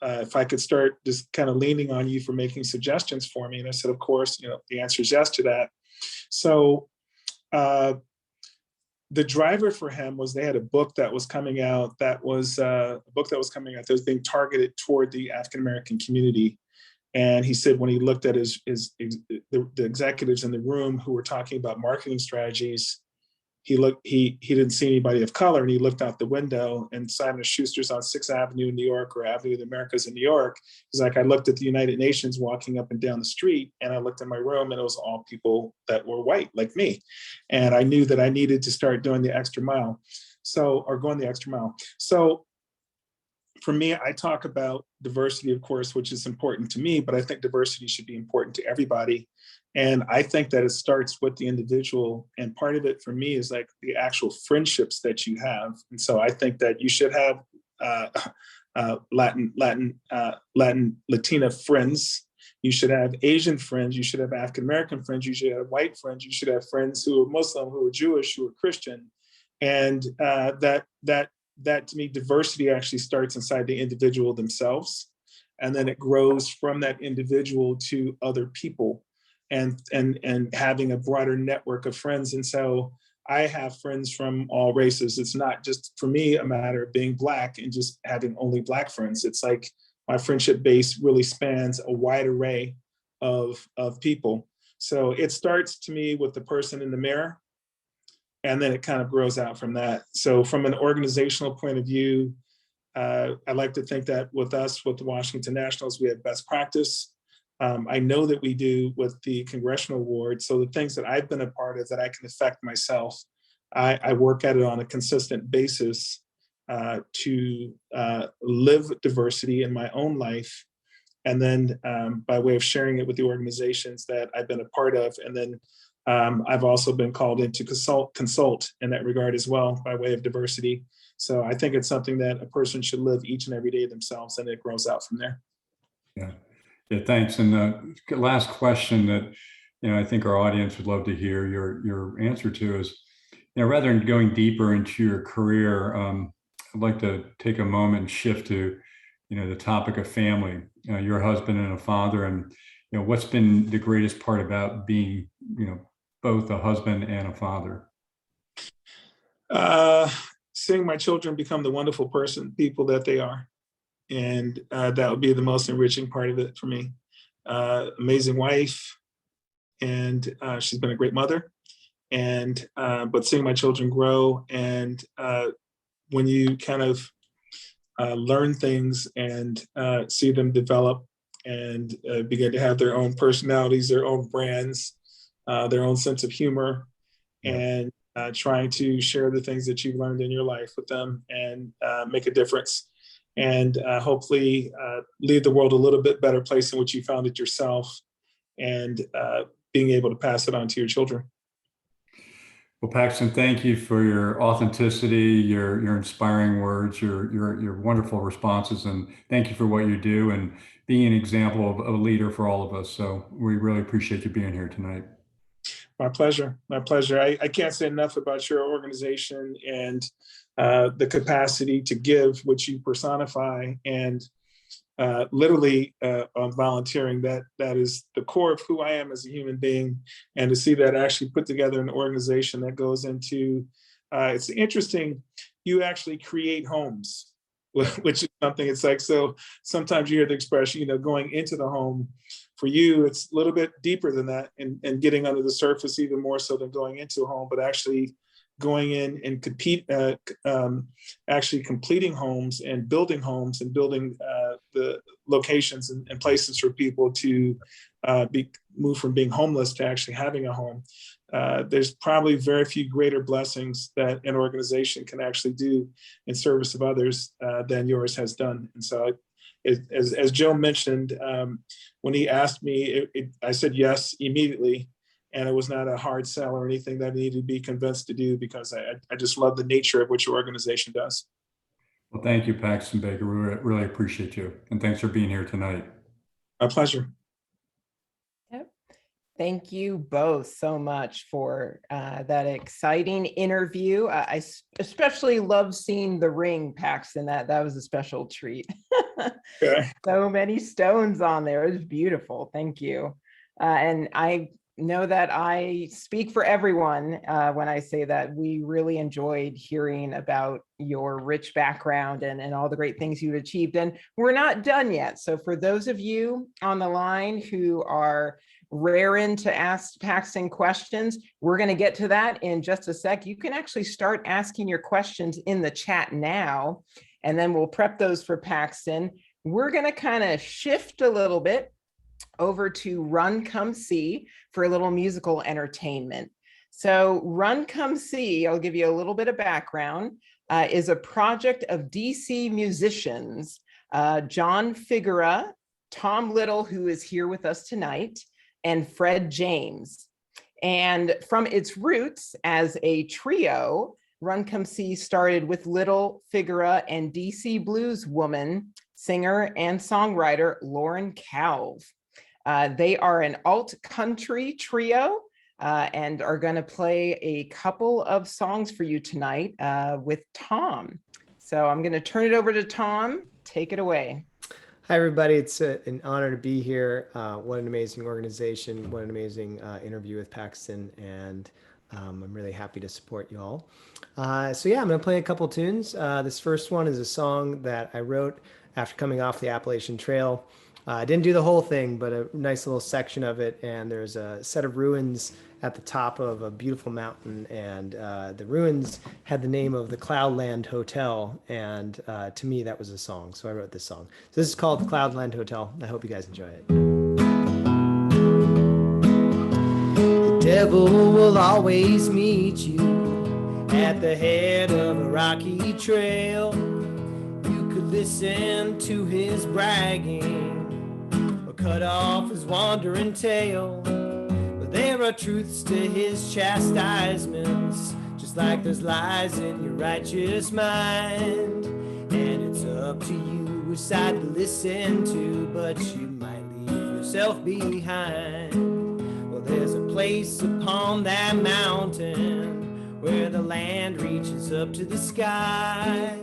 if I could start just kind of leaning on you for making suggestions for me. And I said, of course, the answer is yes to that. So the driver for him was they had a book that was coming out that was being targeted toward the African-American community. And he said when he looked at the executives in the room who were talking about marketing strategies, he didn't see anybody of color, and he looked out the window, and Simon & Schuster's on 6th Avenue in New York, or Avenue of the Americas in New York. He's like, I looked at the United Nations walking up and down the street, and I looked in my room, and it was all people that were white like me. And I knew that I needed to start doing the extra mile. Or going the extra mile. So for me, I talk about diversity, of course, which is important to me, but I think diversity should be important to everybody. And I think that it starts with the individual. And part of it for me is like the actual friendships that you have. And so I think that you should have Latina friends. You should have Asian friends. You should have African-American friends. You should have white friends. You should have friends who are Muslim, who are Jewish, who are Christian. And that to me, diversity actually starts inside the individual themselves. And then it grows from that individual to other people. And having a broader network of friends. And so I have friends from all races. It's not just for me a matter of being Black and just having only Black friends. It's like my friendship base really spans a wide array of people. So it starts to me with the person in the mirror, and then it kind of grows out from that. So from an organizational point of view, I like to think that with us, with the Washington Nationals, we have best practice. I know that we do with the congressional award. So the things that I've been a part of that I can affect myself, I work at it on a consistent basis to live diversity in my own life. And then by way of sharing it with the organizations that I've been a part of. And then I've also been called in to consult in that regard as well by way of diversity. So I think it's something that a person should live each and every day themselves, and it grows out from there. Yeah, thanks. And the last question that I think our audience would love to hear your answer to is, rather than going deeper into your career, I'd like to take a moment and shift to, the topic of family. You're a husband and a father, and what's been the greatest part about being, both a husband and a father? Seeing my children become the wonderful people that they are. And that would be the most enriching part of it for me. Amazing wife, and she's been a great mother. And but seeing my children grow, and when you kind of learn things and see them develop and begin to have their own personalities, their own brands, their own sense of humor, and trying to share the things that you've learned in your life with them and make a difference. And hopefully leave the world a little bit better place in which you found it yourself, and being able to pass it on to your children. Well, Paxton, thank you for your authenticity, your inspiring words, your wonderful responses, and thank you for what you do and being an example of a leader for all of us. So we really appreciate you being here tonight. My pleasure. My pleasure. I can't say enough about your organization and the capacity to give, which you personify, and literally on volunteering. That is the core of who I am as a human being. And to see that actually put together an organization that goes into, it's interesting, you actually create homes, which is something, it's like, so sometimes you hear the expression, going into the home. For you, it's a little bit deeper than that, and getting under the surface even more so than going into a home, but actually going in and actually completing homes and building the locations and places for people to move from being homeless to actually having a home. There's probably very few greater blessings that an organization can actually do in service of others than yours has done. And so as Joe mentioned, when he asked me, I said yes immediately. And it was not a hard sell or anything that I needed to be convinced to do, because I just love the nature of what your organization does. Well, thank you, Paxton Baker. We really appreciate you. And thanks for being here tonight. My pleasure. Yep. Thank you both so much for that exciting interview. Especially love seeing the ring, Paxton. That was a special treat. Okay. So many stones on there. It was beautiful. Thank you. And I know that I speak for everyone when I say that we really enjoyed hearing about your rich background and all the great things you've achieved. And we're not done yet. So for those of you on the line who are raring to ask Paxton questions, we're going to get to that in just a sec. You can actually start asking your questions in the chat now, and then we'll prep those for Paxton. We're going to kind of shift a little bit over to Run Come See for a little musical entertainment. So Run Come See, I'll give you a little bit of background, is a project of DC musicians, John Figura, Tom Little, who is here with us tonight, and Fred James. And from its roots as a trio, Run Come See started with Little, Figura, and DC blues woman, singer, and songwriter Lauren Calve. They are an alt country trio and are going to play a couple of songs for you tonight with Tom. So I'm going to turn it over to Tom. Take it away. Hi, everybody. It's an honor to be here. What an amazing organization. What an amazing interview with Paxton. And I'm really happy to support you all. So yeah, I'm going to play a couple tunes. This first one is a song that I wrote after coming off the Appalachian Trail. I didn't do the whole thing, but a nice little section of it. And there's a set of ruins at the top of a beautiful mountain. And the ruins had the name of the Cloudland Hotel. And to me, that was a song. So I wrote this song. So this is called the Cloudland Hotel. I hope you guys enjoy it. The devil will always meet you at the head of a rocky trail. You could listen to his bragging, cut off his wandering tail. But there are truths to his chastisements, just like there's lies in your righteous mind. And it's up to you which side to listen to, but you might leave yourself behind. Well, there's a place upon that mountain where the land reaches up to the sky.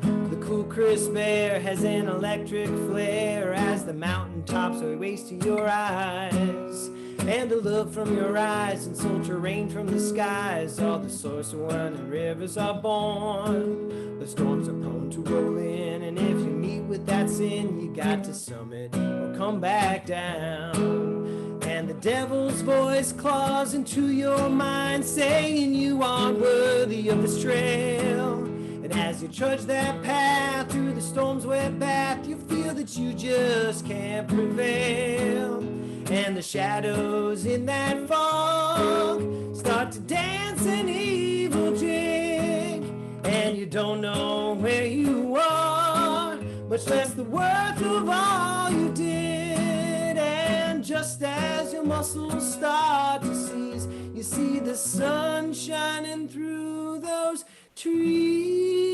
The cool, crisp air has an electric flare as the mountaintops are wasting your eyes. And the love from your eyes and sultry rain from the skies, all the source of running rivers are born. The storms are prone to roll in, and if you meet with that sin, you got to summit or come back down. And the devil's voice claws into your mind, saying you aren't worthy of this trail. And as you trudge that path through the storm's wet bath, you feel that you just can't prevail. And the shadows in that fog start to dance an evil jig. And you don't know where you are, much less the worth of all you did. And just as your muscles start to seize, you see the sun shining through those trees.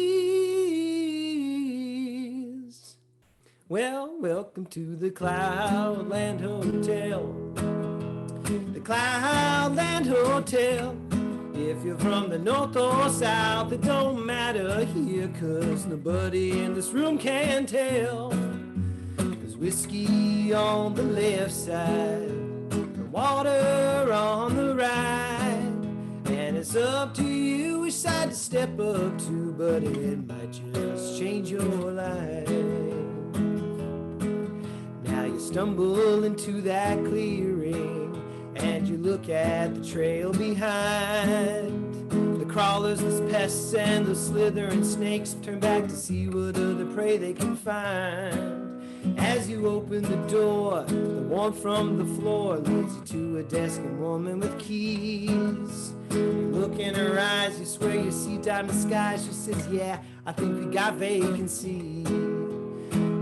Well, welcome to the Cloudland Hotel. The Cloudland Hotel. If you're from the north or south, it don't matter here, 'cause nobody in this room can tell. There's whiskey on the left side, the water on the right, and it's up to you which side to step up to, but it might just change your life. Now you stumble into that clearing, and you look at the trail behind. The crawlers, the pests, and the slithering snakes turn back to see what other prey they can find. As you open the door, the warmth from the floor leads you to a desk and woman with keys. You look in her eyes, you swear you see diamond skies. She says, yeah, I think we got vacancy.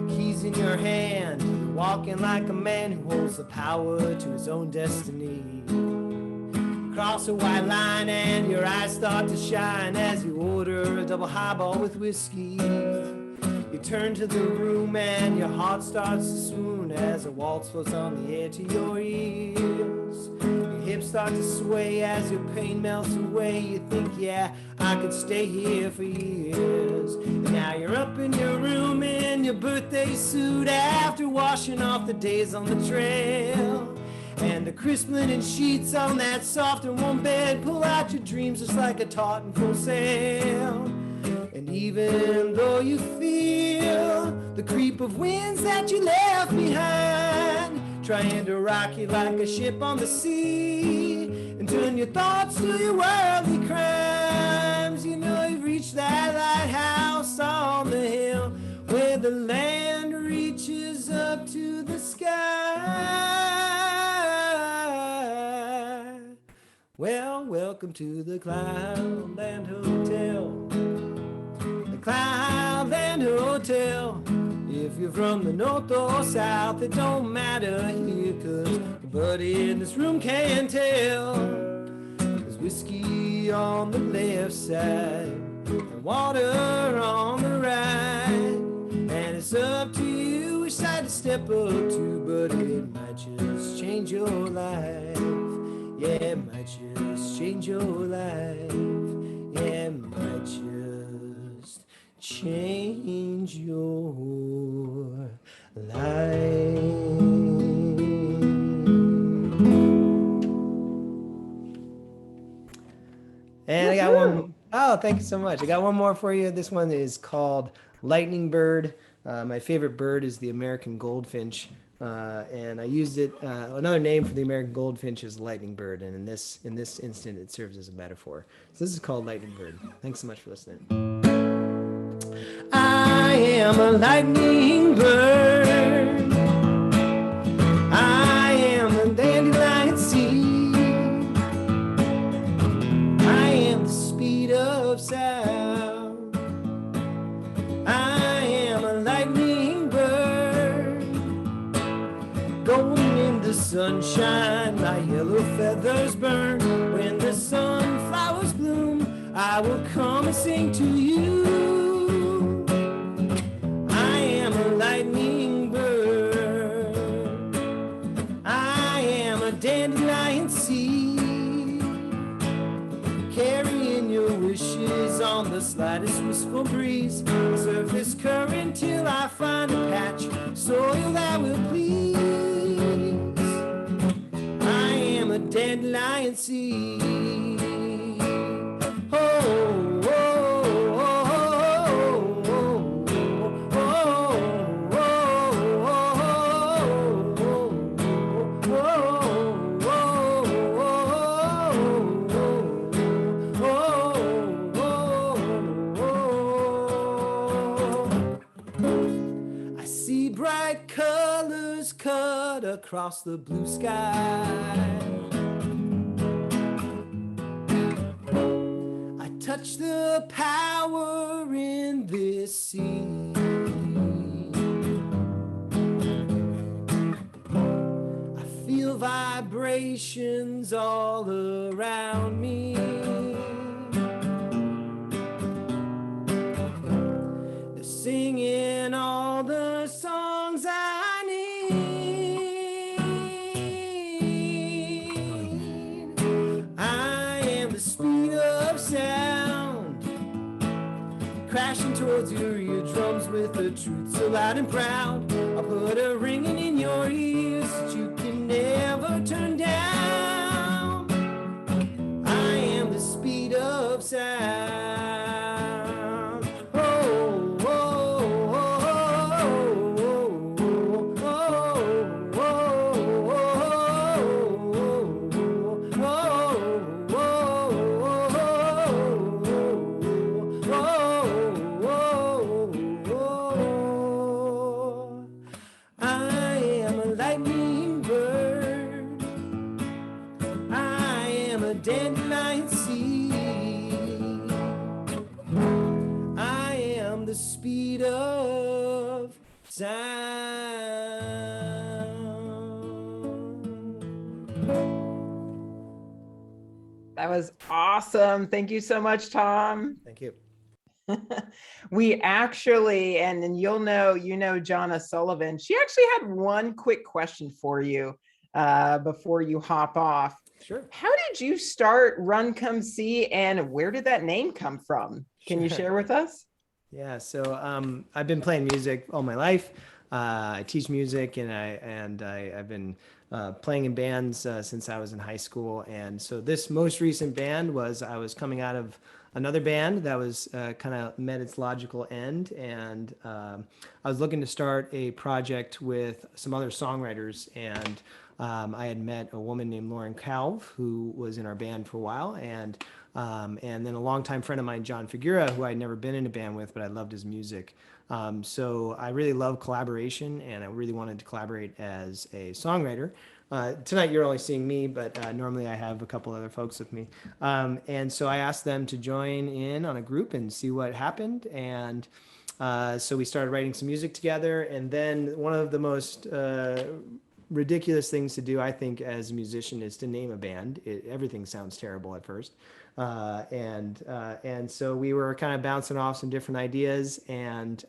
Keys in your hand, you're walking like a man who holds the power to his own destiny. Cross a white line and your eyes start to shine as you order a double highball with whiskey. You turn to the room and your heart starts to swoon as a waltz floats on the air to your ear. Your hips start to sway as your pain melts away. You think, yeah, I could stay here for years. And now you're up in your room in your birthday suit after washing off the days on the trail. And the crisp linen sheets on that soft and warm bed pull out your dreams just like a taut in full sail. And even though you feel the creep of winds that you left behind, trying to rock you like a ship on the sea and turn your thoughts to your worldly crimes, you know you've reached that lighthouse on the hill where the land reaches up to the sky. Well, welcome to the Cloudland Hotel. The Cloudland Hotel. If you're from the north or south, it don't matter here, 'cause nobody in this room can tell. There's whiskey on the left side and water on the right, and it's up to you which side to step up to, but it might just change your life. Yeah, it might just change your life. Yeah, it might just change your life. And I got one. Oh, thank you so much. I got one more for you. This one is called Lightning Bird. My favorite bird is the American goldfinch. And I used it, another name for the American goldfinch is lightning bird. And in this instant, it serves as a metaphor. So this is called Lightning Bird. Thanks so much for listening. I am a lightning bird. I am a dandelion seed. I am the speed of sound. I am a lightning bird. Golden in the sunshine, my yellow feathers burn. When the sunflowers bloom, I will come and sing to you. I am a lightning bird. I am a dandelion seed, carrying your wishes on the slightest wistful breeze. Surface current till I find a patch, soil that will please. I am a dandelion seed. Across the blue sky, I touch the power in this sea. I feel vibrations all around me. They're singing all the songs I need. Sound crashing towards your eardrums with a truth so loud and proud. I'll put a ringing in your ears that you can never turn down. I am the speed of sound. Oh, oh, oh, oh, oh, oh, oh, dandelion seed. I am the speed of sound. That was awesome. Thank you so much, Tom. Thank you. We actually, and you'll know, Jonna Sullivan, she actually had one quick question for you. before you hop off. Sure. How did you start Run Come See, and where did that name come from? Can you Sure. share with us? Yeah, so I've been playing music all my life. I teach music, and I've been playing in bands since I was in high school. And so this most recent band was, I was coming out of another band that was kind of met its logical end, and I was looking to start a project with some other songwriters, and I had met a woman named Lauren Calv, who was in our band for a while, and then a longtime friend of mine, John Figura, who I'd never been in a band with, but I loved his music. So I really love collaboration, and I really wanted to collaborate as a songwriter. Tonight you're only seeing me, but normally I have a couple other folks with me. And so I asked them to join in on a group and see what happened. And so we started writing some music together. And then one of the most ridiculous things to do, I think, as a musician is to name a band. Everything sounds terrible at first. And so we were kind of bouncing off some different ideas, and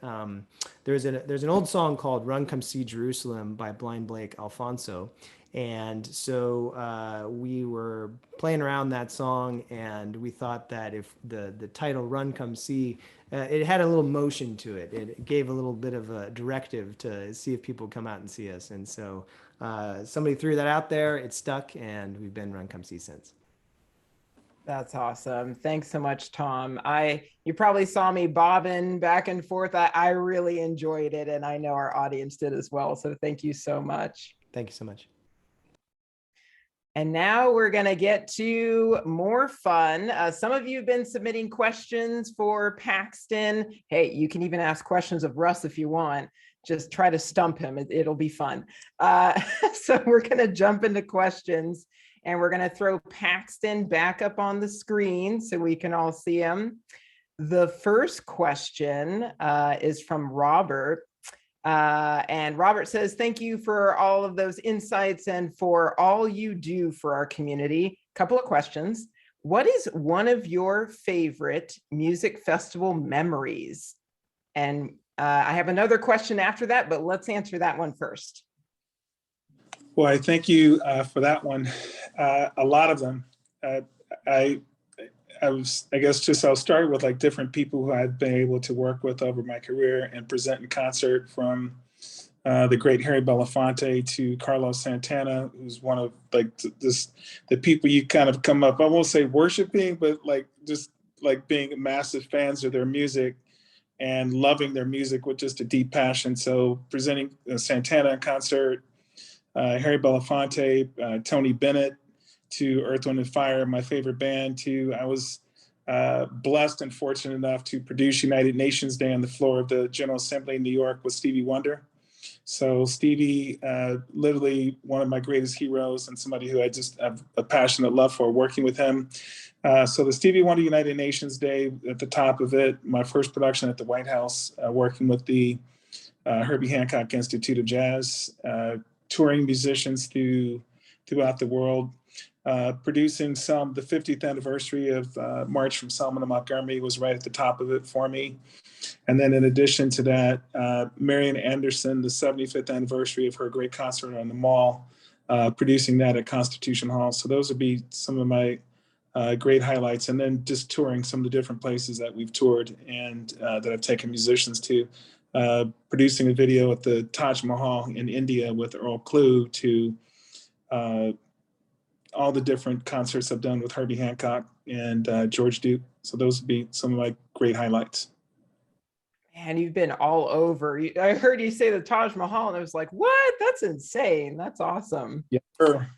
there's an old song called "Run Come See Jerusalem" by Blind Blake Alfonso, and so we were playing around that song, and we thought that if the title "Run Come See," it had a little motion to it. It gave a little bit of a directive to see if people come out and see us, and so somebody threw that out there. It stuck, and we've been Run Come See since. That's awesome. Thanks so much, Tom. You probably saw me bobbing back and forth. I really enjoyed it, and I know our audience did as well. So thank you so much. Thank you so much. And now we're going to get to more fun. Some of you have been submitting questions for Paxton. Hey, you can even ask questions of Russ if you want. Just try to stump him. It'll be fun. So we're going to jump into questions. And we're going to throw Paxton back up on the screen so we can all see him. The first question is from Robert. And Robert says, thank you for all of those insights and for all you do for our community. Couple of questions. What is one of your favorite music festival memories? And I have another question after that, but let's answer that one first. Well, I thank you for that one. A lot of them. I'll start with like different people who I've been able to work with over my career and present in concert, from the great Harry Belafonte to Carlos Santana, who's one of like the people you kind of come up, I won't say worshiping, but like just like being massive fans of their music and loving their music with just a deep passion. So presenting Santana in concert, Harry Belafonte, Tony Bennett, to Earth, Wind & Fire, my favorite band, to I was blessed and fortunate enough to produce United Nations Day on the floor of the General Assembly in New York with Stevie Wonder. So Stevie, literally one of my greatest heroes and somebody who I just have a passionate love for, working with him. So the Stevie Wonder United Nations Day, at the top of it, my first production at the White House, working with the Herbie Hancock Institute of Jazz, touring musicians throughout the world, producing the 50th anniversary of March from Selma to Montgomery was right at the top of it for me. And then in addition to that, Marian Anderson, the 75th anniversary of her great concert on the Mall, producing that at Constitution Hall. So those would be some of my great highlights. And then just touring some of the different places that we've toured and that I've taken musicians to. Producing a video at the Taj Mahal in India with Earl Klugh, to all the different concerts I've done with Herbie Hancock and George Duke. So those would be some of my great highlights. Man, you've been all over. I heard you say the Taj Mahal, and I was like, what? That's insane. That's awesome. Yeah, sure.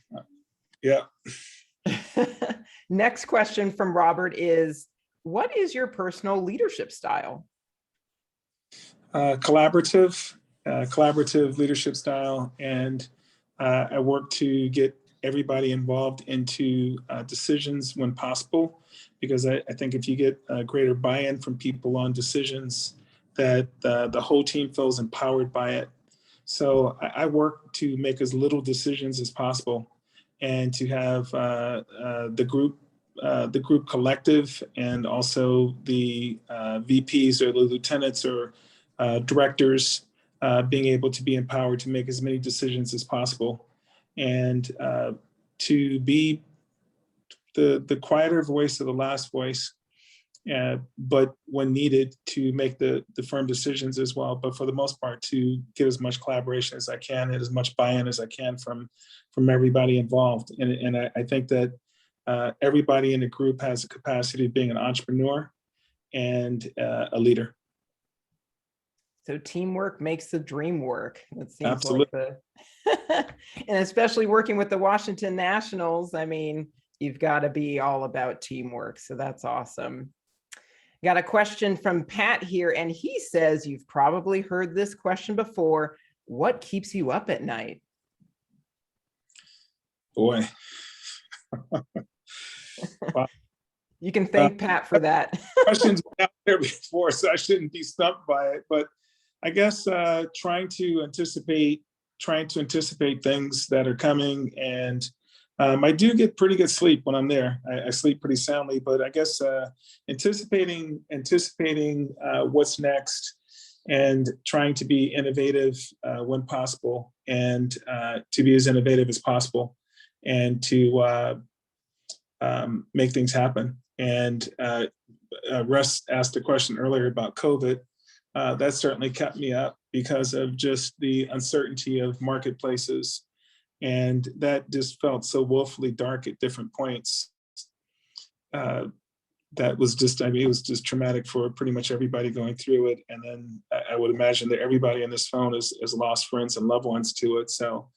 Yeah. Next question from Robert is, what is your personal leadership style? Collaborative leadership style. And I work to get everybody involved into decisions when possible, because I think if you get greater buy-in from people on decisions, that the whole team feels empowered by it. So I work to make as little decisions as possible, and to have the group collective, and also the VPs or the lieutenants or directors being able to be empowered to make as many decisions as possible. and to be the quieter voice of the last voice, but when needed to make the firm decisions as well. But for the most part, to get as much collaboration as I can and as much buy-in as I can from everybody involved. And I think that everybody in the group has a capacity of being an entrepreneur and a leader. So teamwork makes the dream work. That seems Absolutely. like the, and especially working with the Washington Nationals, I mean, you've got to be all about teamwork. So that's awesome. Got a question from Pat here, and he says, you've probably heard this question before. What keeps you up at night? Boy. Wow. You can thank Pat for that. Questions out there before, so I shouldn't be stumped by it. But I guess trying to anticipate things that are coming, and I do get pretty good sleep when I'm there. I sleep pretty soundly, but I guess anticipating what's next, and trying to be innovative when possible, and to be as innovative as possible, and to make things happen. And Russ asked a question earlier about COVID. That certainly kept me up because of just the uncertainty of marketplaces. And that just felt so woefully dark at different points. That was just, I mean, it was just traumatic for pretty much everybody going through it. And then I would imagine that everybody on this phone has lost friends and loved ones to it. So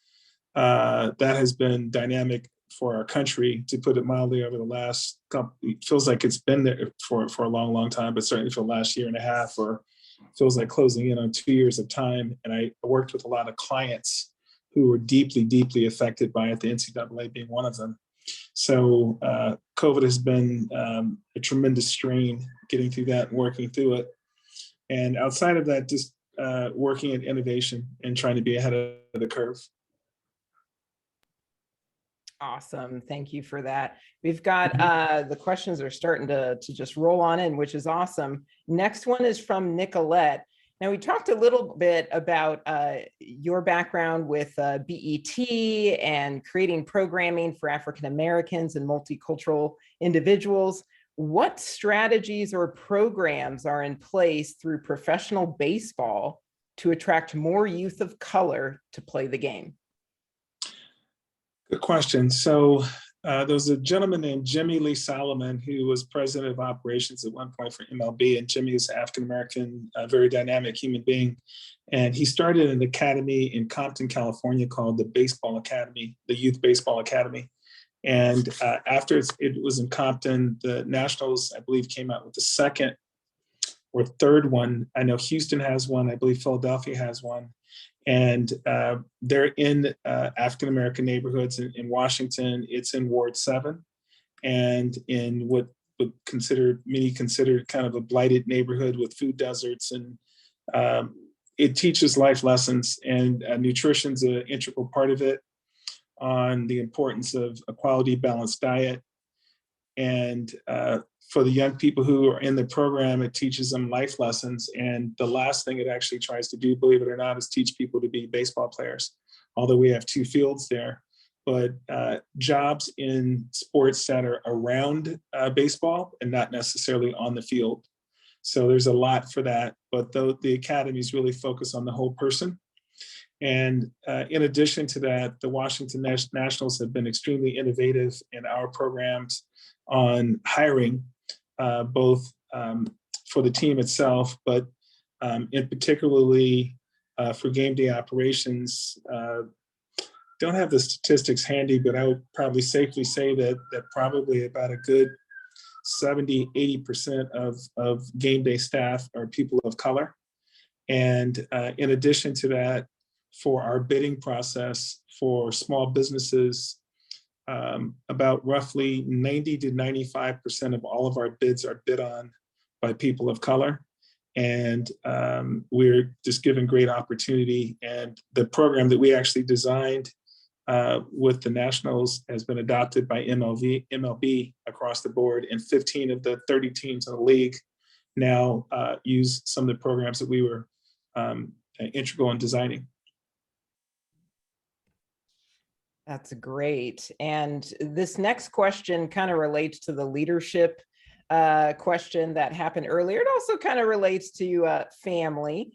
that has been dynamic for our country, to put it mildly, over the last couple. It feels like it's been there for a long, long time, but certainly for the last year and a half, or feels like closing in on 2 years of time. And I worked with a lot of clients who were deeply, deeply affected by it, the NCAA being one of them. So COVID has been a tremendous strain getting through that and working through it. And outside of that, just working at innovation and trying to be ahead of the curve. Awesome. Thank you for that. We've got the questions are starting to just roll on in, which is awesome. Next one is from Nicolette. Now, we talked a little bit about your background with BET and creating programming for African Americans and multicultural individuals. What strategies or programs are in place through professional baseball to attract more youth of color to play the game? Good question. So there was a gentleman named Jimmy Lee Solomon who was president of operations at one point for MLB, and Jimmy is an African-American, very dynamic human being. And he started an academy in Compton, California called the Baseball Academy, the Youth Baseball Academy. And after it was in Compton, the Nationals, I believe, came out with the second or third one. I know Houston has one. I believe Philadelphia has one. And they're in African-American neighborhoods in Washington. It's in Ward 7, and in what many consider kind of a blighted neighborhood with food deserts. And it teaches life lessons, and nutrition's an integral part of it, on the importance of a quality, balanced diet. And for the young people who are in the program, it teaches them life lessons. And the last thing it actually tries to do, believe it or not, is teach people to be baseball players, although we have 2 fields there. But jobs in sports that are around baseball and not necessarily on the field. So there's a lot for that. But the academies really focus on the whole person. And in addition to that, the Washington Nationals have been extremely innovative in our programs on hiring, both for the team itself, but in particularly for game day operations. Don't have the statistics handy, but I would probably safely say that probably about a good 70-80% of game day staff are people of color. And in addition to that, for our bidding process for small businesses, about roughly 90 to 95% of all of our bids are bid on by people of color. And we're just given great opportunity. And the program that we actually designed with the Nationals has been adopted by MLB across the board. And 15 of the 30 teams in the league now use some of the programs that we were integral in designing. That's great. And this next question kind of relates to the leadership question that happened earlier. It also kind of relates to family.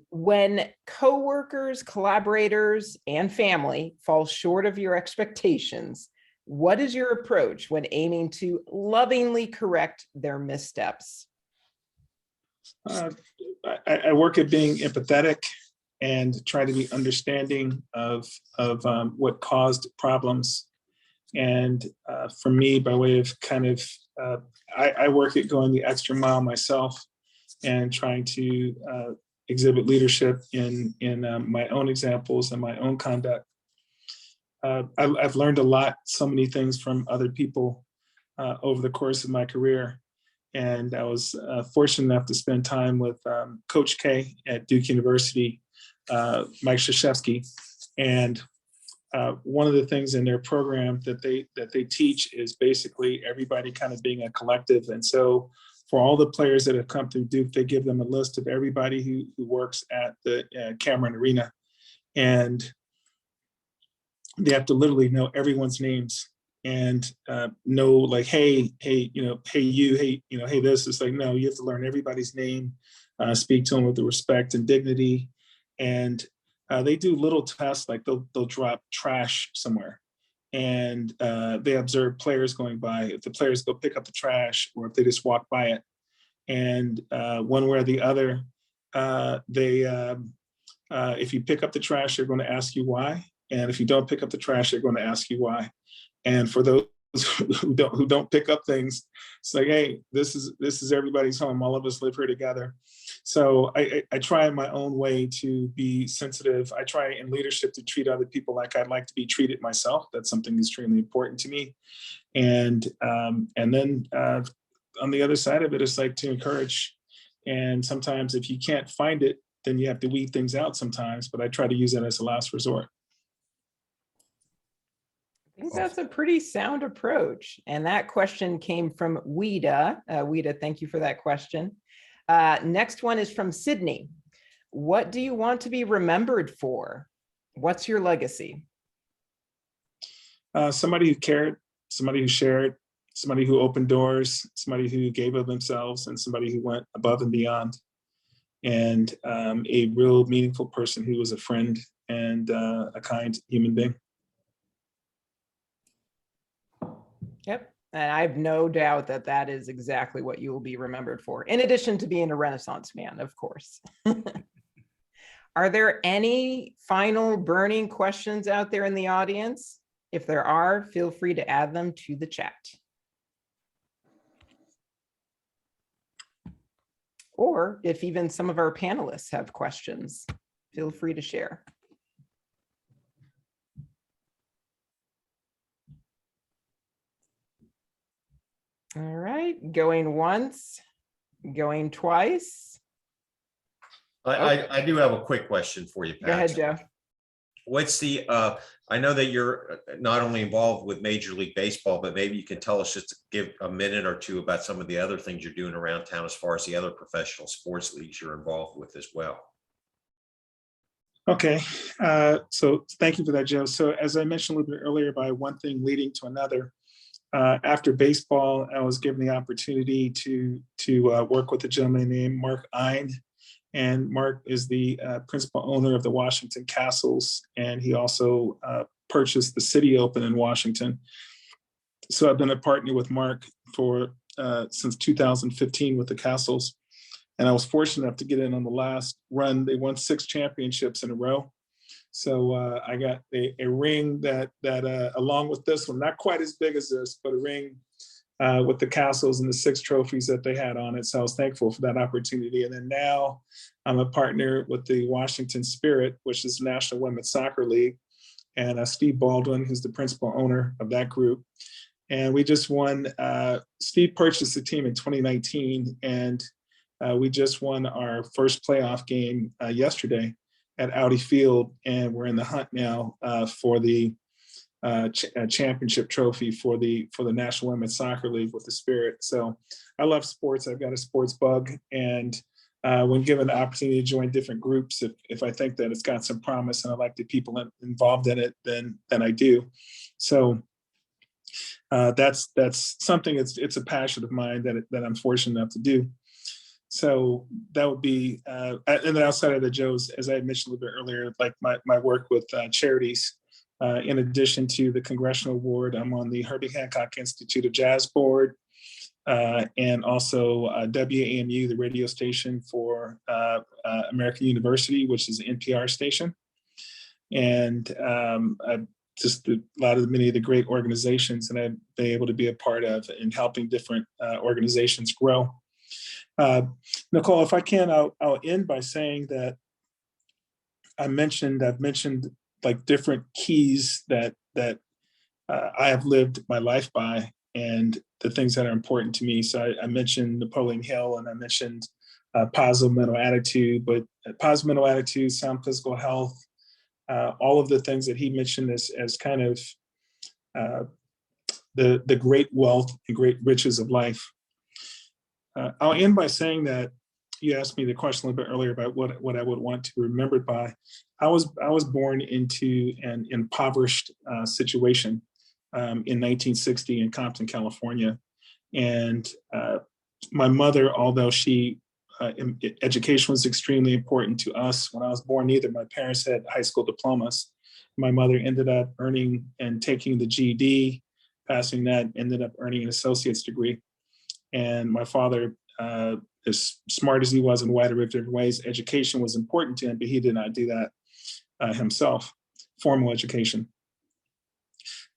When coworkers, collaborators, and family fall short of your expectations, what is your approach when aiming to lovingly correct their missteps? I work at being empathetic and try to be understanding of what caused problems. And for me, by way of kind of, I work at going the extra mile myself and trying to exhibit leadership in my own examples and my own conduct. I've learned a lot, so many things from other people over the course of my career. And I was fortunate enough to spend time with Coach K at Duke University, Mike Krzyzewski. And one of the things in their program that they teach is basically everybody kind of being a collective. And so for all the players that have come through Duke, they give them a list of everybody who works at the Cameron Arena. And they have to literally know everyone's names and know like, hey, you know, hey, you, hey, you know, hey, this. It's like, no, you have to learn everybody's name, speak to them with the respect and dignity. And they do little tests, like they'll drop trash somewhere and they observe players going by. If the players go pick up the trash or if they just walk by it, and one way or the other, if you pick up the trash, they're going to ask you why. And if you don't pick up the trash, they're going to ask you why. And for those who don't pick up things, it's like, hey, this is everybody's home. All of us live here together. So I try in my own way to be sensitive. I try in leadership to treat other people like I'd like to be treated myself. That's something extremely important to me. And then on the other side of it, it's like to encourage. And sometimes if you can't find it, then you have to weed things out sometimes. But I try to use that as a last resort. I think that's a pretty sound approach. And that question came from Wida. Wida, thank you for that question. Next one is from Sydney. What do you want to be remembered for? What's your legacy? Somebody who cared, somebody who shared, somebody who opened doors, somebody who gave of themselves, and somebody who went above and beyond. And a real meaningful person who was a friend and a kind human being. Yep. And I have no doubt that that is exactly what you will be remembered for, in addition to being a Renaissance man, of course. Are there any final burning questions out there in the audience? If there are, feel free to add them to the chat. Or if even some of our panelists have questions, feel free to share. All right, going once, going twice. I do have a quick question for you, Pat. Go ahead, Joe. What's the, I know that you're not only involved with Major League Baseball, but maybe you can tell us, just to give a minute or two about some of the other things you're doing around town as far as the other professional sports leagues you're involved with as well. Okay, so thank you for that, Joe. So as I mentioned a little bit earlier, by one thing leading to another, after baseball, I was given the opportunity to work with a gentleman named Mark Ein. And Mark is the principal owner of the Washington Castles, and he also purchased the City Open in Washington. So I've been a partner with Mark for since 2015 with the Castles, and I was fortunate enough to get in on the last run. They won 6 championships in a row. So I got a ring that along with this one, not quite as big as this, but a ring with the Castles and the 6 trophies that they had on it. So I was thankful for that opportunity. And then now I'm a partner with the Washington Spirit, which is the National Women's Soccer League, and Steve Baldwin, who's the principal owner of that group. And we just won, Steve purchased the team in 2019, and we just won our first playoff game yesterday at Audi Field, and we're in the hunt now for the championship trophy for the National Women's Soccer League with the Spirit. So I love sports. I've got a sports bug, and when given the opportunity to join different groups, if I think that it's got some promise and I like the people involved in it, then I do. So that's something. It's a passion of mine that I'm fortunate enough to do. So that would be, and then outside of the Joes, as I had mentioned a little bit earlier, like my work with charities. In addition to the Congressional Award, I'm on the Herbie Hancock Institute of Jazz Board, and also WAMU, the radio station for American University, which is an NPR station. And just a lot of many of the great organizations that I've been able to be a part of in helping different organizations grow. Nicole, if I can, I'll end by saying that I've mentioned like different keys that I have lived my life by, and the things that are important to me. So I mentioned Napoleon Hill, and I mentioned positive mental attitude, but positive mental attitude, sound physical health, all of the things that he mentioned as kind of the great wealth and great riches of life. I'll end by saying that you asked me the question a little bit earlier about what I would want to be remembered by. I was born into an impoverished situation in 1960 in Compton, California. And my mother, although education was extremely important to us, when I was born, neither my parents had high school diplomas. My mother ended up earning and taking the GED, passing that, ended up earning an associate's degree. And my father, as smart as he was in a wide array of different ways, education was important to him, but he did not do that himself, formal education.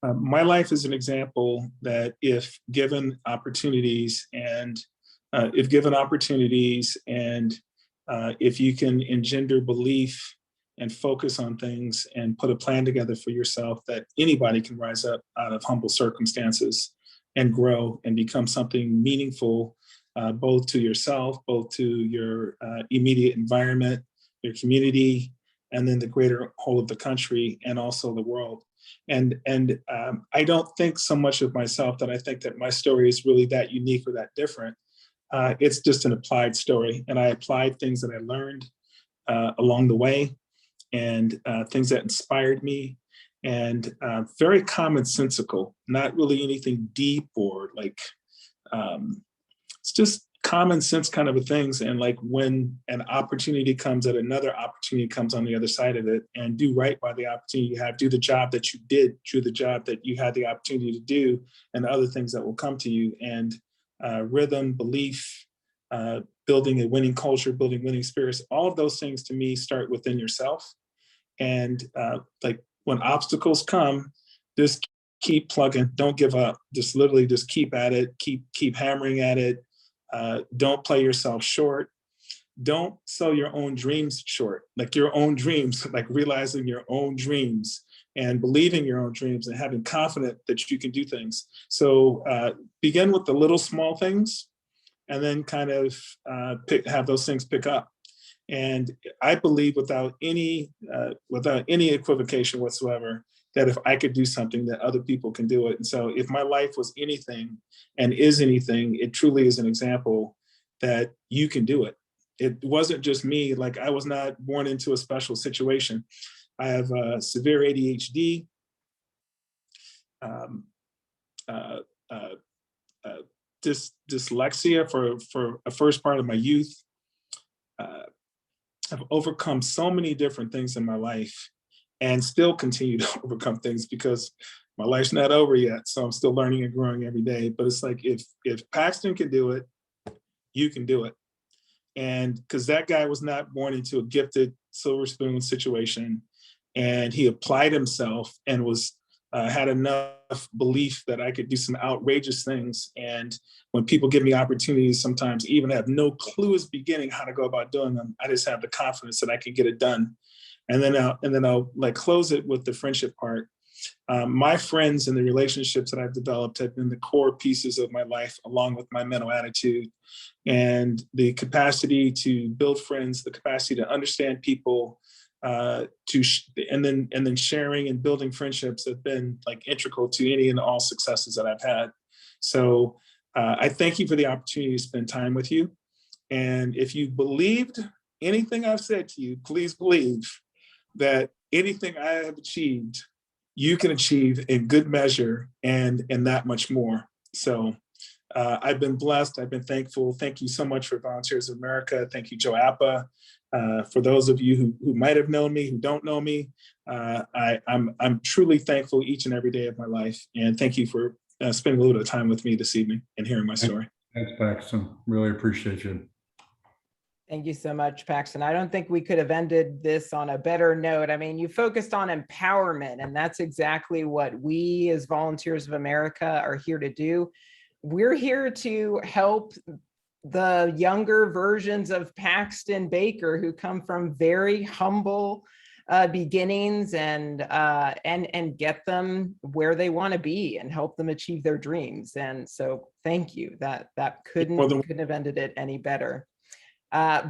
My life is an example that if given opportunities and if you can engender belief and focus on things and put a plan together for yourself, that anybody can rise up out of humble circumstances and grow and become something meaningful, both to yourself, both to your immediate environment, your community, and then the greater whole of the country and also the world. And I don't think so much of myself that I think that my story is really that unique or that different. It's just an applied story. And I applied things that I learned along the way, and things that inspired me, and very commonsensical, not really anything deep or like, it's just common sense kind of a things. And like when an opportunity comes, that another opportunity comes on the other side of it, and do right by the opportunity you have, do the job that you did, do the job that you had the opportunity to do, and other things that will come to you. And rhythm, belief, building a winning culture, building winning spirits, all of those things to me start within yourself. And like when obstacles come, just keep plugging, don't give up, just literally just keep at it, keep hammering at it. Don't play yourself short. Don't sell your own dreams short, like your own dreams, like realizing your own dreams and believing your own dreams and having confidence that you can do things. So begin with the little small things, and then kind of have those things pick up. And I believe without any equivocation whatsoever, that if I could do something, that other people can do it. And so if my life was anything and is anything, it truly is an example that you can do it. It wasn't just me, like I was not born into a special situation. I have severe ADHD, dyslexia for a first part of my youth. I've overcome so many different things in my life, and still continue to overcome things because my life's not over yet. So I'm still learning and growing every day. But it's like, if Paxton can do it, you can do it. And because that guy was not born into a gifted silver spoon situation, and he applied himself and had enough belief that I could do some outrageous things. And when people give me opportunities, sometimes even have no clue as beginning how to go about doing them, I just have the confidence that I can get it done. And then I'll like close it with the friendship part. My friends and the relationships that I've developed have been the core pieces of my life, along with my mental attitude and the capacity to build friends, the capacity to understand people, and then sharing and building friendships have been like integral to any and all successes that I've had. So I thank you for the opportunity to spend time with you. And if you believed anything I've said to you, please believe that anything I have achieved, you can achieve in good measure and that much more. So I've been blessed. I've been thankful. Thank you so much for Volunteers of America. Thank you, Joe Appa. For those of you who might have known me, who don't know me, I'm truly thankful each and every day of my life. And thank you for spending a little bit of time with me this evening and hearing my story. Thanks, Paxton. Really appreciate you. Thank you so much, Paxton. I don't think we could have ended this on a better note. I mean, you focused on empowerment, and that's exactly what we as Volunteers of America are here to do. We're here to help the younger versions of Paxton Baker who come from very humble beginnings and get them where they want to be and help them achieve their dreams. And so thank you. That couldn't have ended it any better.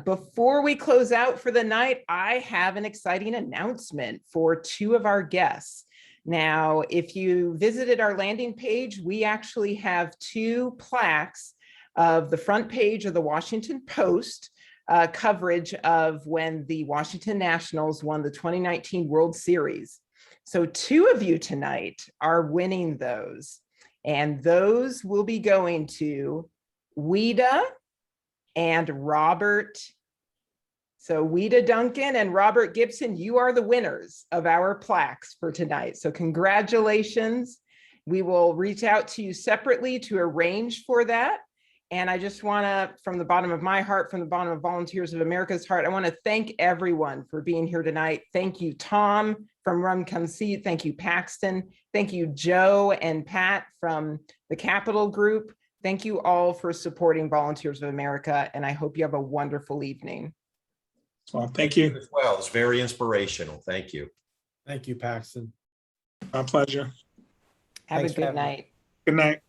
Before we close out for the night, I have an exciting announcement for two of our guests. Now, if you visited our landing page, we actually have two plaques of the front page of the Washington Post coverage of when the Washington Nationals won the 2019 World Series. So two of you tonight are winning those, and those will be going to Wida and Robert. So Wida Duncan and Robert Gibson, you are the winners of our plaques for tonight. So congratulations. We will reach out to you separately to arrange for that. And I just want to, from the bottom of my heart, from the bottom of Volunteers of America's heart, I want to thank everyone for being here tonight. Thank you, Tom from Rum Come See. Thank you, Paxton. Thank you, Joe and Pat from the Capital Group. Thank you all for supporting Volunteers of America, and I hope you have a wonderful evening. Well, thank you. As well, it's very inspirational. Thank you. Thank you, Paxton. My pleasure. Have Thanks a for good having me. night. Good night.